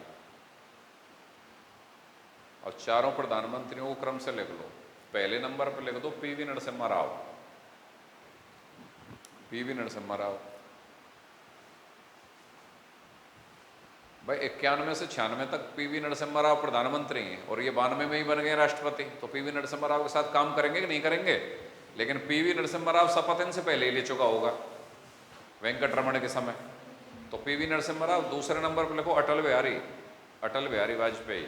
और चारों प्रधानमंत्रियों को क्रम से लिख लो। पहले नंबर पर लिख दो पीवी नरसिम्हा राव, पीवी नरसिम्हा राव। भाई 91 से 96 तक पीवी नरसिम्हा राव प्रधानमंत्री हैं और ये 92 में ही बन गए राष्ट्रपति। तो पीवी नरसिम्हा राव के साथ काम करेंगे कि नहीं करेंगे? लेकिन पीवी नरसिम्हा राव शपथ इनसे पहले ही ले चुका होगा वेंकट रमन के समय। तो पीवी नरसिम्हा राव। दूसरे नंबर पर लिखो अटल बिहारी, अटल बिहारी वाजपेयी,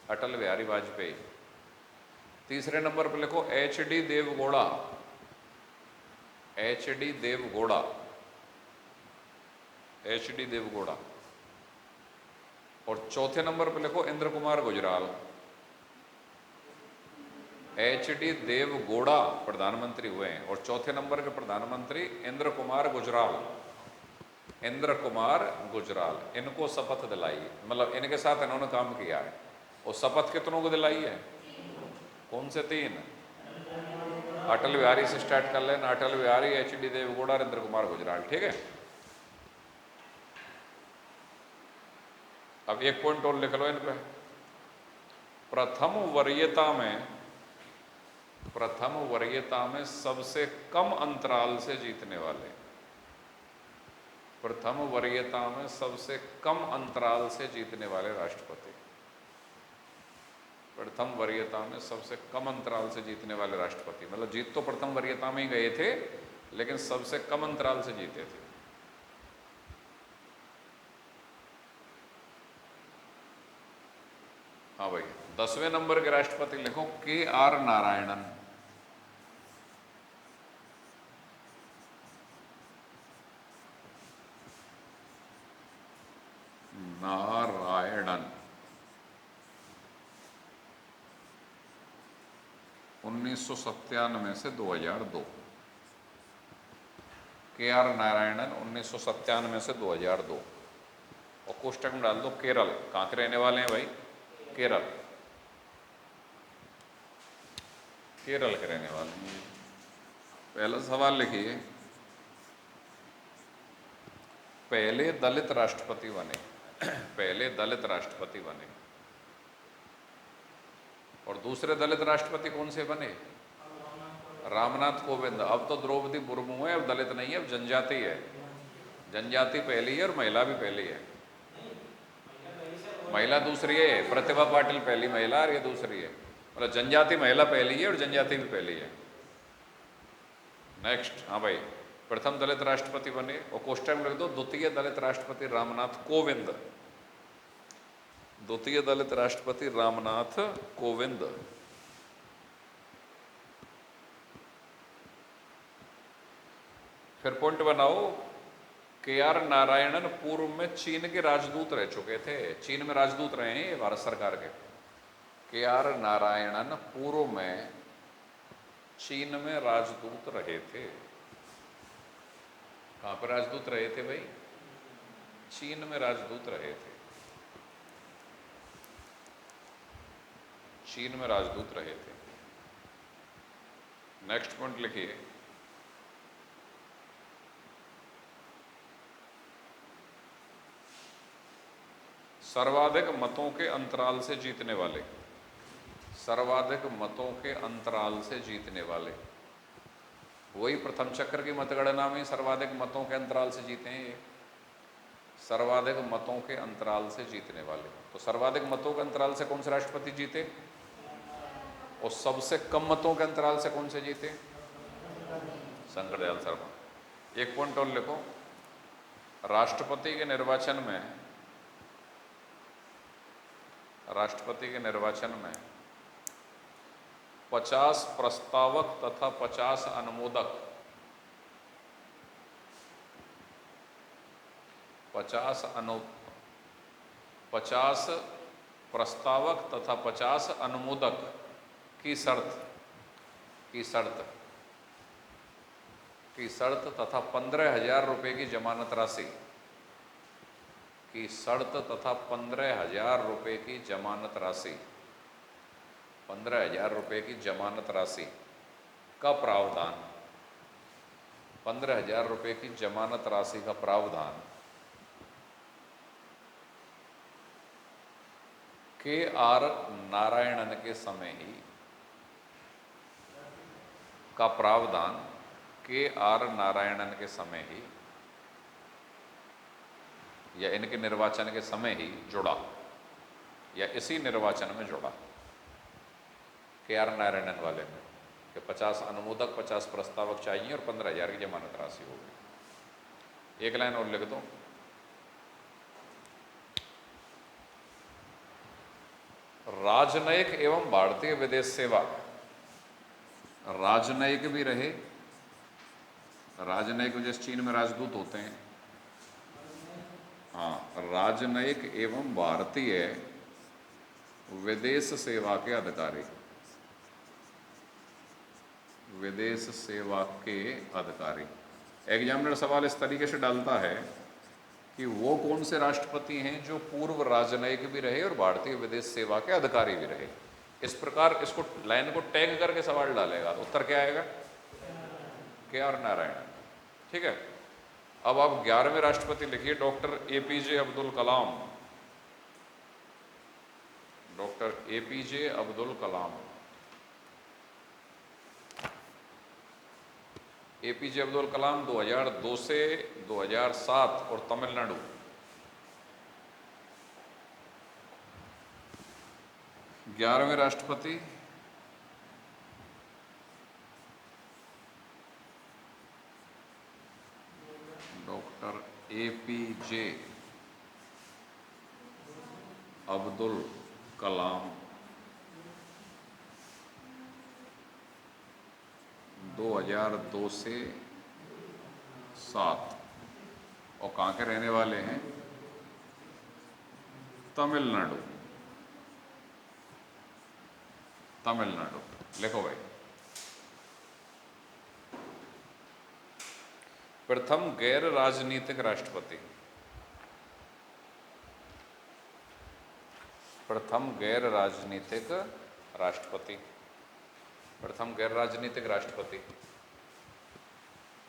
अटल बिहारी वाजपेयी। तीसरे नंबर पर लिखो H D. Deve Gowda, H D. Deve Gowda, H D. Deve Gowda. और चौथे नंबर पर लिखो इंद्र कुमार गुजराल। एच.डी. देवगौड़ा प्रधानमंत्री हुए हैं और चौथे नंबर के प्रधानमंत्री इंद्र कुमार गुजराल, इंद्र कुमार गुजराल। इनको शपथ दिलाई, मतलब इनके साथ इन्होंने काम किया है। और शपथ कितनों को दिलाई है? कौन से 3? अटल बिहारी से स्टार्ट कर लेना, अटल बिहारी, एच.डी. देवगौड़ा और इंद्र कुमार गुजराल। ठीक है, अब एक पॉइंट और लिख लो इन पे। प्रथम वरीयता में, प्रथम वरीयता में सबसे कम अंतराल से जीतने वाले, प्रथम वरीयता में सबसे कम अंतराल से जीतने वाले राष्ट्रपति, प्रथम वरीयता में सबसे कम अंतराल से जीतने वाले राष्ट्रपति। मतलब जीत तो प्रथम वरीयता में ही गए थे, लेकिन सबसे कम अंतराल से जीते थे। हाँ भाई, 10वें नंबर के राष्ट्रपति लिखो के.आर. नारायणन। नारायणन 1997 से 2002। KR नारायणन 1997 से 2002। और कोष्टक में डाल दो केरल। कहाँ के रहने वाले हैं भाई? केरल, केरल के रहने वाले हैं। पहला सवाल लिखिए, पहले दलित राष्ट्रपति बने। पहले दलित राष्ट्रपति बने। और दूसरे दलित राष्ट्रपति कौन से बने? रामनाथ कोविंद। अब तो द्रौपदी मुर्मू है, अब दलित नहीं है, अब जनजाति है। जनजाति पहली है और महिला भी पहली है। महिला दूसरी है, प्रतिभा पाटिल पहली महिला और ये दूसरी है। मतलब जनजाति महिला पहली है और जनजाति भी पहली है। नेक्स्ट, हाँ भाई, प्रथम दलित राष्ट्रपति बने। और कोष्टक में लिख दो द्वितीय दलित राष्ट्रपति रामनाथ कोविंद। द्वितीय दलित राष्ट्रपति रामनाथ कोविंद। फिर पॉइंट बनाओ, KR नारायणन पूर्व में चीन के राजदूत रह चुके थे। चीन में राजदूत रहे हैं भारत सरकार के। KR नारायणन पूर्व में चीन में राजदूत रहे थे। कहाँ पर राजदूत रहे थे भाई? चीन में राजदूत रहे थे। चीन में राजदूत रहे थे। नेक्स्ट पॉइंट लिखिए, सर्वाधिक मतों के अंतराल से जीतने वाले। सर्वाधिक मतों के अंतराल से जीतने वाले, वही प्रथम चक्र की मतगणना में सर्वाधिक मतों के अंतराल से जीते हैं ये। सर्वाधिक मतों के अंतराल से जीतने वाले। तो सर्वाधिक मतों के अंतराल से कौन से राष्ट्रपति जीते? और सबसे कम मतों के अंतराल से कौन से जीते? शंकर दयाल शर्मा। एक पॉइंट और लिखो, राष्ट्रपति के निर्वाचन में, राष्ट्रपति के निर्वाचन में 50 प्रस्तावक तथा 50 अनुमोदक, 50 प्रस्तावक तथा 50 अनुमोदक की शर्त तथा 15,000 रुपये की जमानत राशि की शर्त तथा 15,000 रुपये की जमानत राशि, 15,000 रुपये की जमानत राशि का प्रावधान, 15,000 रुपये की जमानत राशि का प्रावधान KR नारायणन के समय ही, का प्रावधान KR नारायणन के समय ही या इनके निर्वाचन के समय ही जुड़ा, या इसी निर्वाचन में जुड़ा KR नारायणन वाले में, कि 50 अनुमोदक, 50 प्रस्तावक चाहिए और 15,000 की जमानत राशि होगी। एक लाइन और लिख दो, राजनयिक एवं भारतीय विदेश सेवा। राजनयिक भी रहे, राजनयिक जैसे चीन में राजदूत होते हैं, हाँ, राजनयिक एवं भारतीय विदेश सेवा के अधिकारी, विदेश सेवा के अधिकारी। एग्जामिनर सवाल इस तरीके से डालता है कि वो कौन से राष्ट्रपति हैं जो पूर्व राजनयिक भी रहे और भारतीय विदेश सेवा के अधिकारी भी रहे। इस प्रकार इसको, लाइन को टैग करके सवाल डालेगा तो उत्तर क्या आएगा? KR नारायणन। ठीक है। अब आप 11वें राष्ट्रपति लिखिए, doctor APJ Abdul Kalam. Doctor APJ Abdul Kalam. APJ Abdul Kalam 2002 से 2007 और तमिलनाडु। ग्यारहवें राष्ट्रपति डॉक्टर APJ अब्दुल कलाम 2002 से 7 और कहाँ के रहने वाले हैं? तमिलनाडु, तमिलनाडु लिखो भाई। प्रथम गैर राजनीतिक राष्ट्रपति, प्रथम गैर राजनीतिक राष्ट्रपति, प्रथम गैर राजनीतिक राष्ट्रपति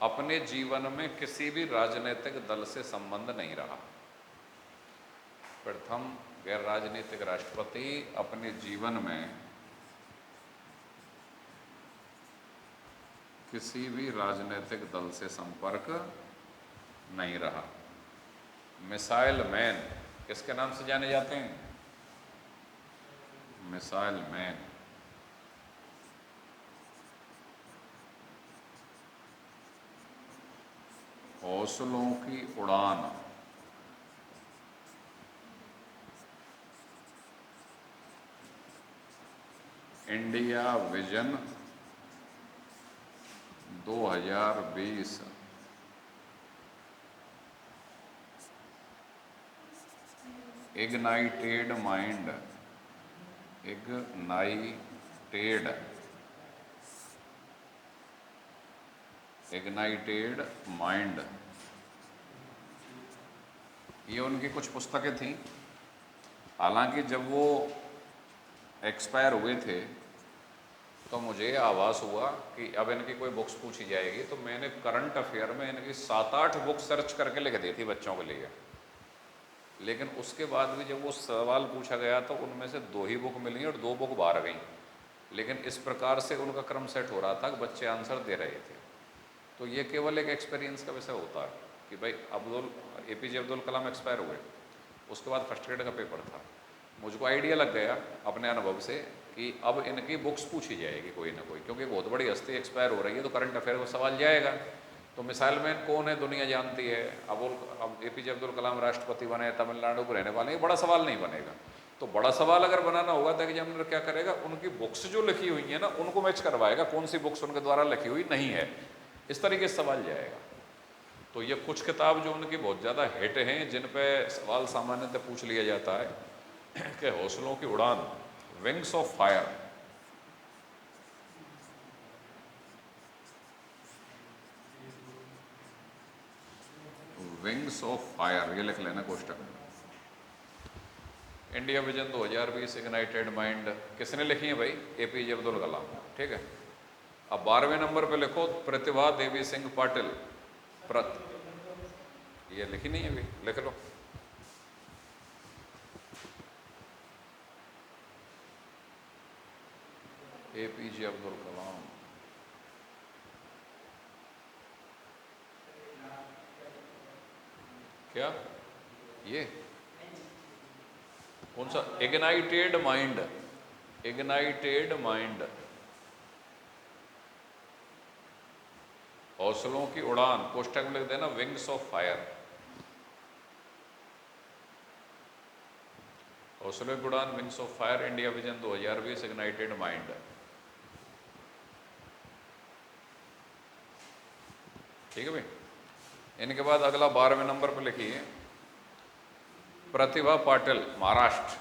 अपने जीवन में किसी भी राजनीतिक दल से संबंध नहीं रहा। प्रथम गैर राजनीतिक राष्ट्रपति अपने जीवन में किसी भी राजनीतिक दल से संपर्क नहीं रहा। मिसाइल मैन किसके नाम से जाने जाते हैं? Missile man. हौसलों की उड़ान, India vision 2020, ignited mind, ignited, ignited mind, ये उनकी कुछ पुस्तकें थीं। हालांकि जब वो एक्सपायर हुए थे तो मुझे आभास हुआ कि अब इनकी कोई बुक्स पूछी जाएगी, तो मैंने करंट अफेयर में इनकी 7-8 बुक सर्च करके लिख दी थी बच्चों के लिए। लेकिन उसके बाद भी जब वो सवाल पूछा गया तो उनमें से 2 ही बुक मिली और 2 बुक बाहर गई। लेकिन इस प्रकार से उनका क्रम सेट हो रहा था कि बच्चे आंसर दे रहे थे। तो ये केवल एक एक्सपीरियंस का विषय होता है कि भाई APJ अब्दुल कलाम एक्सपायर हुए, उसके बाद फर्स्ट ग्रेड का पेपर था। मुझको आइडिया लग गया अपने अनुभव से कि अब इनकी बुक्स पूछी जाएगी कोई ना कोई, क्योंकि बहुत बड़ी हस्ती एक्सपायर हो रही है तो करंट अफेयर को सवाल जाएगा। तो मिसाइल मैन कौन है दुनिया जानती है। अब APJ अब्दुल कलाम राष्ट्रपति बने, तमिलनाडु को रहने वाले, बड़ा सवाल नहीं बनेगा। तो बड़ा सवाल अगर बनाना होगा तो एग्जामिनर क्या करेगा, उनकी बुक्स जो लिखी हुई है ना उनको मैच करवाएगा, कौन सी बुक्स उनके द्वारा लिखी हुई नहीं है, इस तरीके से सवाल जाएगा। तो ये कुछ किताब जो उनकी बहुत ज़्यादा हिट हैं, जिन पे सवाल सामान्यतः पूछ लिया जाता है कि हौसलों की उड़ान, wings of fire, wings of fire, ये लिख लेना कोष्टक में। इंडिया विजन 2020, इग्नाइटेड माइंड किसने लिखी है भाई? APJ अब्दुल कलाम। ठीक है। अब 12वें नंबर पे लिखो प्रतिभा देवी सिंह पाटिल। ये लिखी नहीं है अभी, लिख लो। APJ अब्दुल कलाम, क्या ये कौन सा? इग्नाइटेड माइंड, इग्नाइटेड माइंड, हौसलों की उड़ान, पुस्तक में लिख देना विंग्स ऑफ फायर, हौसलों की उड़ान, wings of fire, India vision 2020, ignited mind. ठीक है भाई। इनके बाद अगला 12वें नंबर पर लिखिए प्रतिभा पाटिल, महाराष्ट्र।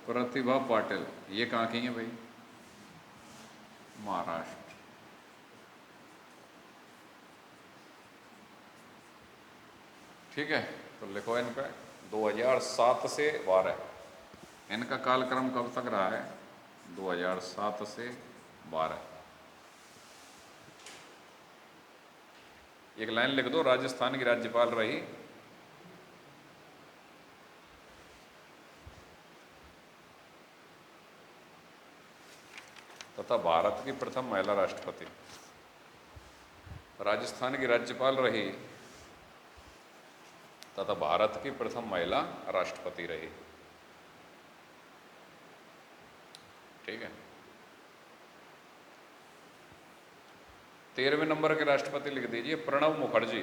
प्रतिभा पाटिल ये कहाँ की है भाई? महाराष्ट्र। ठीक है। तो लिखो इन पे 2007 से 12, इनका कालक्रम कब तक रहा है? 2007 से 12। एक लाइन लिख दो, राजस्थान की राज्यपाल रही तथा भारत की प्रथम महिला राष्ट्रपति। राजस्थान की राज्यपाल रही तथा भारत की प्रथम महिला राष्ट्रपति रही। ठीक है। 13वें नंबर के राष्ट्रपति लिख दीजिए प्रणब मुखर्जी।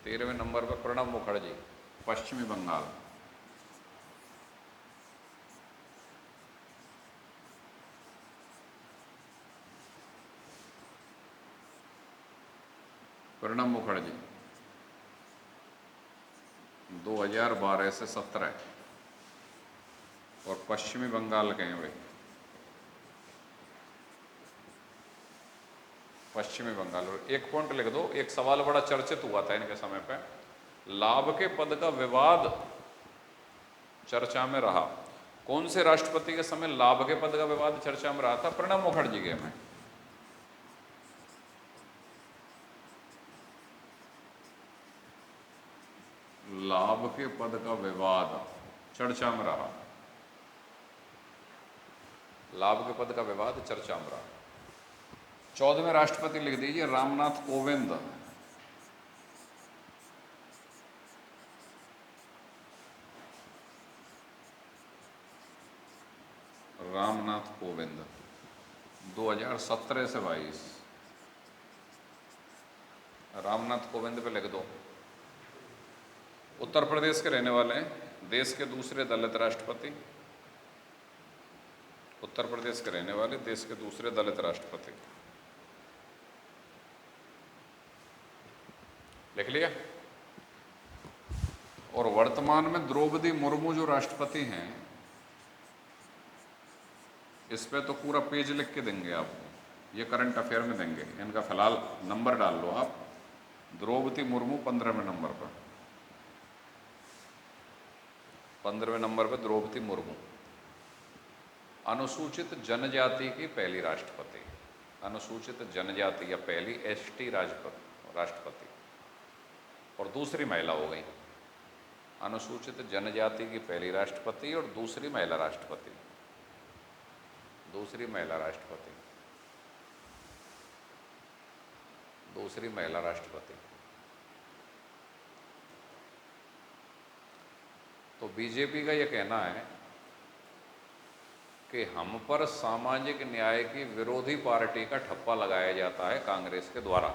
13वें नंबर पर प्रणब मुखर्जी, पश्चिमी बंगाल। प्रणब मुखर्जी 2012 से 17, और पश्चिमी बंगाल के हैं वे, पश्चिमी बंगाल। और एक पॉइंट लिख दो, एक सवाल बड़ा चर्चित हुआ था इनके समय पे, लाभ के पद का विवाद चर्चा में रहा। कौन से राष्ट्रपति के समय लाभ के पद का विवाद चर्चा में रहा था? प्रणब मुखर्जी के में। लाभ के पद का विवाद चर्चा में रहा, लाभ के पद का विवाद चर्चा में रहा। 14वें राष्ट्रपति लिख दीजिए रामनाथ कोविंद। रामनाथ कोविंद 2017 से 22। रामनाथ कोविंद पे लिख दो। उत्तर प्रदेश के रहने वाले हैं, देश के दूसरे दलित राष्ट्रपति। उत्तर प्रदेश के रहने वाले, देश के दूसरे दलित राष्ट्रपति। लिख लिया। और वर्तमान में द्रौपदी मुर्मू जो राष्ट्रपति हैं, इस पे तो पूरा पेज लिख के देंगे आपको, ये करंट अफेयर में देंगे। इनका फिलहाल नंबर डाल लो आप। द्रौपदी मुर्मू 15वें नंबर पर, 15वें नंबर पर द्रौपदी मुर्मू, अनुसूचित जनजाति की पहली राष्ट्रपति, अनुसूचित जनजाति या पहली एसटी राष्ट्रपति, और दूसरी महिला हो गई। अनुसूचित जनजाति की पहली राष्ट्रपति और दूसरी महिला राष्ट्रपति, दूसरी महिला राष्ट्रपति, दूसरी महिला राष्ट्रपति। तो बीजेपी का ये कहना है कि हम पर सामाजिक न्याय की विरोधी पार्टी का ठप्पा लगाया जाता है कांग्रेस के द्वारा।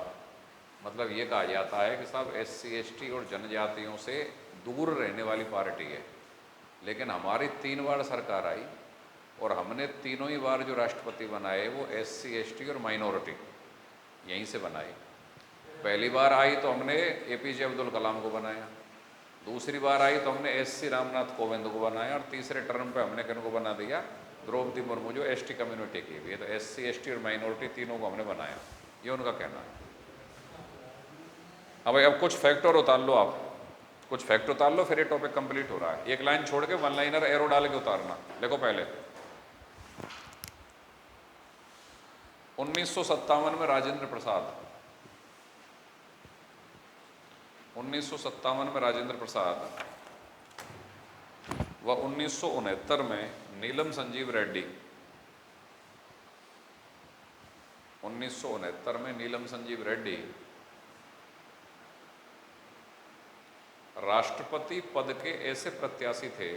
मतलब ये कहा जाता है कि साहब SC ST और जनजातियों से दूर रहने वाली पार्टी है। लेकिन हमारी 3 बार सरकार आई और हमने तीनों ही बार जो राष्ट्रपति बनाए वो SC ST और माइनॉरिटी यहीं से बनाए। पहली बार आई तो हमने APJ अब्दुल कलाम को बनाया, दूसरी बार आई तो हमने SC रामनाथ कोविंद को बनाया, और तीसरे टर्म पे हमने किन को बना दिया? द्रौपदी मुर्मू जो ST कम्युनिटी की भी है। तो SC ST और माइनॉरिटी तीनों को हमने बनाया, ये उनका कहना है। हाँ भाई, अब कुछ फैक्ट और उतार लो आप, कुछ फैक्ट उतार लो, फिर ये टॉपिक कंप्लीट हो रहा है। एक लाइन छोड़ के वन लाइनर एरो डाल के उतारना। देखो पहले 1957 में राजेंद्र प्रसाद, 1957 में राजेंद्र प्रसाद व 1969 में नीलम संजीव रेड्डी, 1969 में नीलम संजीव रेड्डी राष्ट्रपति पद के ऐसे प्रत्याशी थे,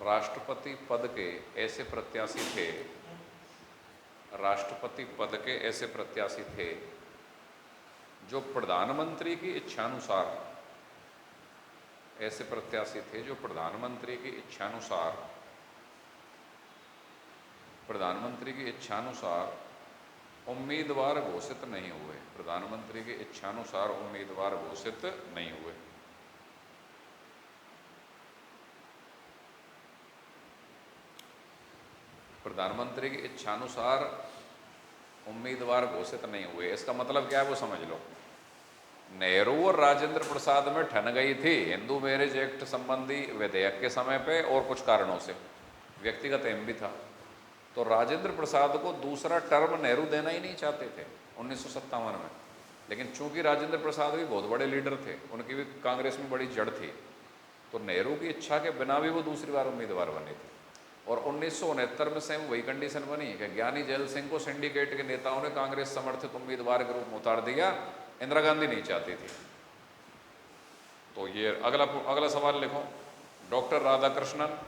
राष्ट्रपति पद के ऐसे प्रत्याशी थे, राष्ट्रपति पद के ऐसे प्रत्याशी थे जो प्रधानमंत्री की इच्छानुसार, ऐसे प्रत्याशी थे जो प्रधानमंत्री की इच्छानुसार, प्रधानमंत्री की इच्छानुसार उम्मीदवार घोषित नहीं हुए, प्रधानमंत्री की इच्छानुसार उम्मीदवार घोषित नहीं हुए। प्रधानमंत्री की इच्छानुसार उम्मीदवार घोषित नहीं हुए, इसका मतलब क्या है वो समझ लो। नेहरू और राजेंद्र प्रसाद में ठन गई थी हिंदू मैरिज एक्ट संबंधी विधेयक के समय पे, और कुछ कारणों से व्यक्तिगत एम भी था। तो राजेंद्र प्रसाद को दूसरा टर्म नेहरू देना ही नहीं चाहते थे 1957 में, लेकिन चूंकि राजेंद्र प्रसाद भी बहुत बड़े लीडर थे, उनकी भी कांग्रेस में बड़ी जड़ थी, तो नेहरू की इच्छा के बिना भी वो दूसरी बार उम्मीदवार बने थे। और 1969 में सेम वही कंडीशन बनी कि ज्ञानी जैल सिंह को सिंडिकेट के नेताओं ने कांग्रेस समर्थित उम्मीदवार के रूप में उतार दिया, इंदिरा गांधी नहीं चाहती थी। तो ये अगला सवाल लिखो। डॉक्टर राधाकृष्णन,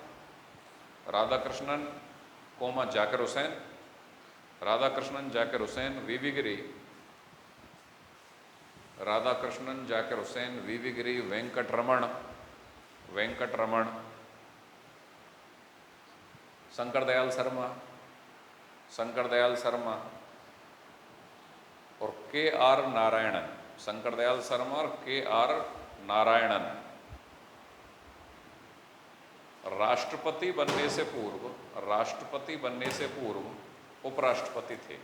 राधाकृष्णन कोमा जाकिर हुसैन, राधाकृष्णन जाकिर हुसैन, वीवी गिरी, राधाकृष्णन जाकिर हुसैन, वीवी गिरी, वेंकटरमण, वेंकटरमण, शंकर दयाल शर्मा, शंकर दयाल शर्मा, और के आर नारायणन, शंकर दयाल शर्मा और के आर नारायणन राष्ट्रपति बनने से पूर्व उपराष्ट्रपति थे।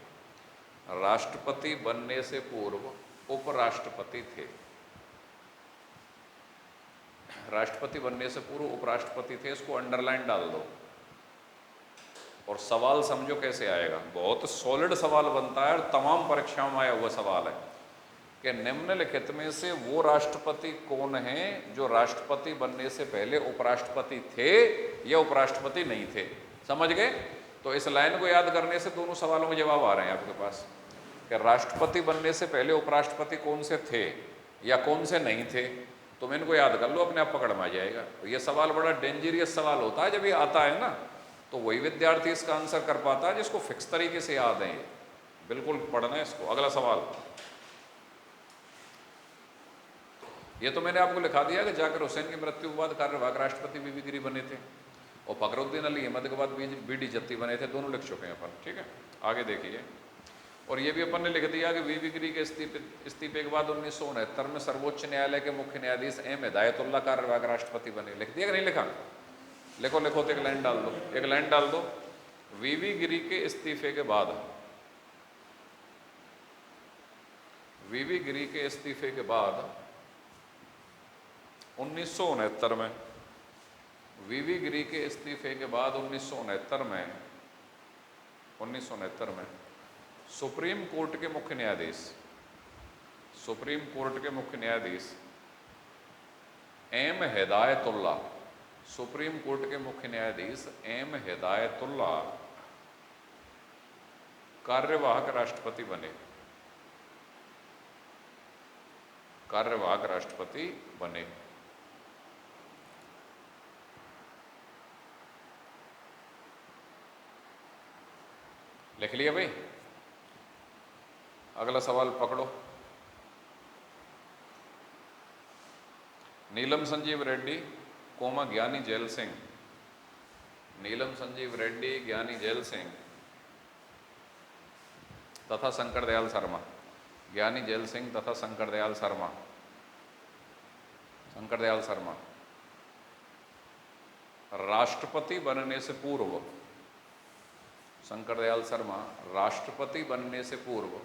राष्ट्रपति बनने से पूर्व उपराष्ट्रपति थे। राष्ट्रपति बनने से पूर्व उपराष्ट्रपति थे, इसको अंडरलाइन डाल दो। और सवाल समझो कैसे आएगा, बहुत सॉलिड सवाल बनता है और तमाम परीक्षाओं में आया हुआ सवाल है कि निम्नलिखित में से वो राष्ट्रपति कौन है जो राष्ट्रपति बनने से पहले उपराष्ट्रपति थे या उपराष्ट्रपति नहीं थे। समझ गए? तो इस लाइन को याद करने से दोनों सवालों के जवाब आ रहे हैं आपके पास कि राष्ट्रपति बनने से पहले उपराष्ट्रपति कौन से थे या कौन से नहीं थे। तुम इनको याद कर लो, अपने आप पकड़ में आ जाएगा। तो ये सवाल बड़ा डेंजरियस सवाल होता है, जब ये आता है ना तो वही विद्यार्थी इसका आंसर कर पाता है जिसको फिक्स तरीके से याद है। बिल्कुल पढ़ना है इसको। अगला सवाल, ये तो मैंने आपको लिखा दिया कि जाकिर हुसैन की मृत्यु के बाद कार्यवाहक राष्ट्रपति बीबी गिरी बने थे और फखरुद्दीन अली अहमद के बाद बीडी जत्ती बने थे। दोनों लिख चुके हैं अपन, ठीक है। आगे देखिए, और ये भी अपन ने लिख दिया कि बीबी गिरी के इस्तीफे के बाद 1969 में सर्वोच्च न्यायालय के मुख्य न्यायाधीश एम हिदायतुल्ला कार्यवाहक राष्ट्रपति बने। लिख दिया कि नहीं लिखा? लिखो लिखो, तो एक लाइन डाल दो, एक लाइन डाल दो। बीबी गिरी के इस्तीफे के बाद, बीबी गिरी के इस्तीफे के बाद 1969 में, बीबी गिरी के इस्तीफे के बाद 1969 में सुप्रीम कोर्ट के मुख्य न्यायाधीश एम हिदायतुल्ला, सुप्रीम कोर्ट के मुख्य न्यायाधीश एम हिदायतुल्ला कार्यवाहक राष्ट्रपति बने। कार्यवाहक राष्ट्रपति बने। लिख लिया भाई? अगला सवाल पकड़ो। नीलम संजीव रेड्डी कोमा ज्ञानी जैल सिंह, नीलम संजीव रेड्डी, ज्ञानी जैल सिंह तथा शंकर दयाल शर्मा, ज्ञानी जैल सिंह तथा शंकर दयाल शर्मा, शंकर दयाल शर्मा राष्ट्रपति बनने से पूर्व, शंकर दयाल शर्मा राष्ट्रपति बनने से पूर्व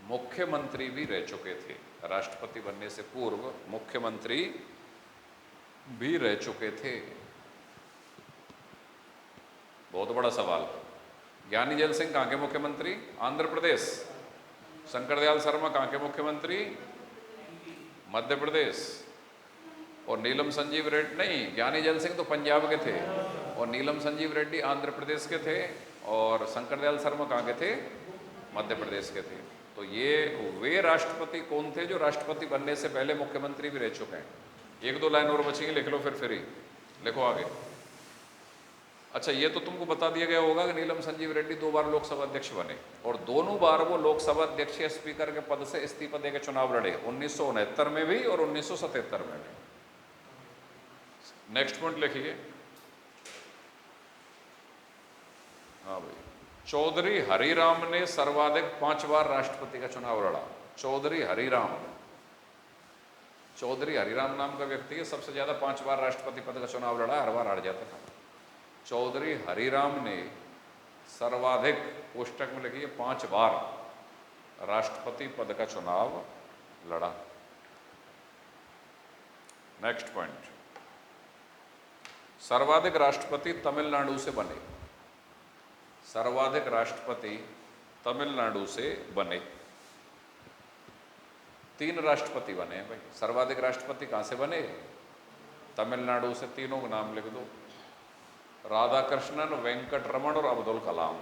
मुख्यमंत्री भी रह चुके थे। राष्ट्रपति बनने से पूर्व मुख्यमंत्री भी रह चुके थे। बहुत बड़ा सवाल। ज्ञानी जैल सिंह कहाँ के मुख्यमंत्री? आंध्र प्रदेश। शंकर दयाल शर्मा कहाँ के मुख्यमंत्री? मध्य प्रदेश। और नीलम संजीव रेड्डी, नहीं, ज्ञानी जैल सिंह तो पंजाब के थे और नीलम संजीव रेड्डी आंध्र प्रदेश के थे और शंकर दयाल शर्मा कहाँ के थे? मध्य प्रदेश के थे। तो ये वे राष्ट्रपति कौन थे जो राष्ट्रपति बनने से पहले मुख्यमंत्री भी रह चुके हैं। एक दो लाइन और बचेंगी, लिख लो फिर फ्री। लिखो आगे। अच्छा, ये तो तुमको बता दिया गया होगा कि नीलम संजीव रेड्डी 2 बार लोकसभा अध्यक्ष बने और दोनों बार वो लोकसभा अध्यक्ष या स्पीकर के पद से इस्तीफा देकर चुनाव लड़े, 1969 में भी और 1977 में भी। नेक्स्ट पॉइंट लिखिए। हाँ भाई, चौधरी हरिराम ने सर्वाधिक 5 बार राष्ट्रपति का चुनाव लड़ा। चौधरी हरिराम, चौधरी हरिराम नाम का व्यक्ति है, सबसे ज्यादा 5 बार राष्ट्रपति पद का चुनाव लड़ा, हर बार हार जाता था। चौधरी हरिराम ने सर्वाधिक, पुस्तक में लिखिए, 5 बार राष्ट्रपति पद का चुनाव लड़ा। नेक्स्ट पॉइंट, सर्वाधिक राष्ट्रपति तमिलनाडु से बने। सर्वाधिक राष्ट्रपति तमिलनाडु से बने। 3 राष्ट्रपति बने हैं भाई। सर्वाधिक राष्ट्रपति कहाँ से बने? तमिलनाडु से। तीनों का नाम लिख दो, राधाकृष्णन, वेंकटरमण और अब्दुल कलाम।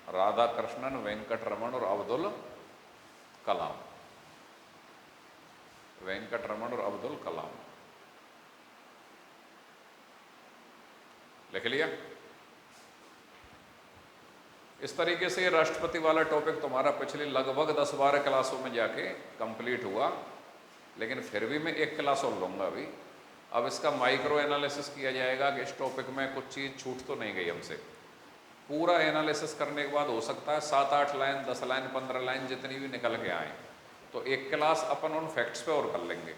राधाकृष्णन, वेंकटरमण और अब्दुल कलाम। वेंकटरमण और अब्दुल कलाम। लिख लिया? इस तरीके से राष्ट्रपति वाला टॉपिक तुम्हारा पिछले लगभग 10-12 क्लासों में जाके कंप्लीट हुआ, लेकिन फिर भी मैं एक क्लास और लूँगा अभी। अब इसका माइक्रो एनालिसिस किया जाएगा कि इस टॉपिक में कुछ चीज़ छूट तो नहीं गई हमसे। पूरा एनालिसिस करने के बाद हो सकता है 7-8 लाइन, 10 लाइन, 15 लाइन जितनी भी निकल के आए, तो एक क्लास अपन उन फैक्ट्स पे और कर लेंगे,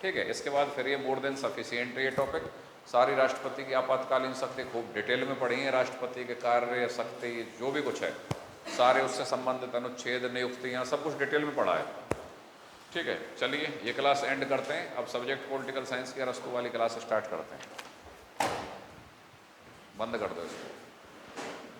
ठीक है। इसके बाद फिर ये मोर देन सफिशिएंट ये टॉपिक सारी राष्ट्रपति की आपातकालीन शक्ति खूब डिटेल में पढ़ी है, राष्ट्रपति के कार्य शक्ति जो भी कुछ है सारे उससे संबंधित अनुच्छेद, नियुक्तियाँ सब कुछ डिटेल में पढ़ा है, ठीक है। चलिए ये क्लास एंड करते हैं, अब सब्जेक्ट पॉलिटिकल साइंस की अरस्तु वाली क्लास स्टार्ट करते हैं। बंद कर दो इसको।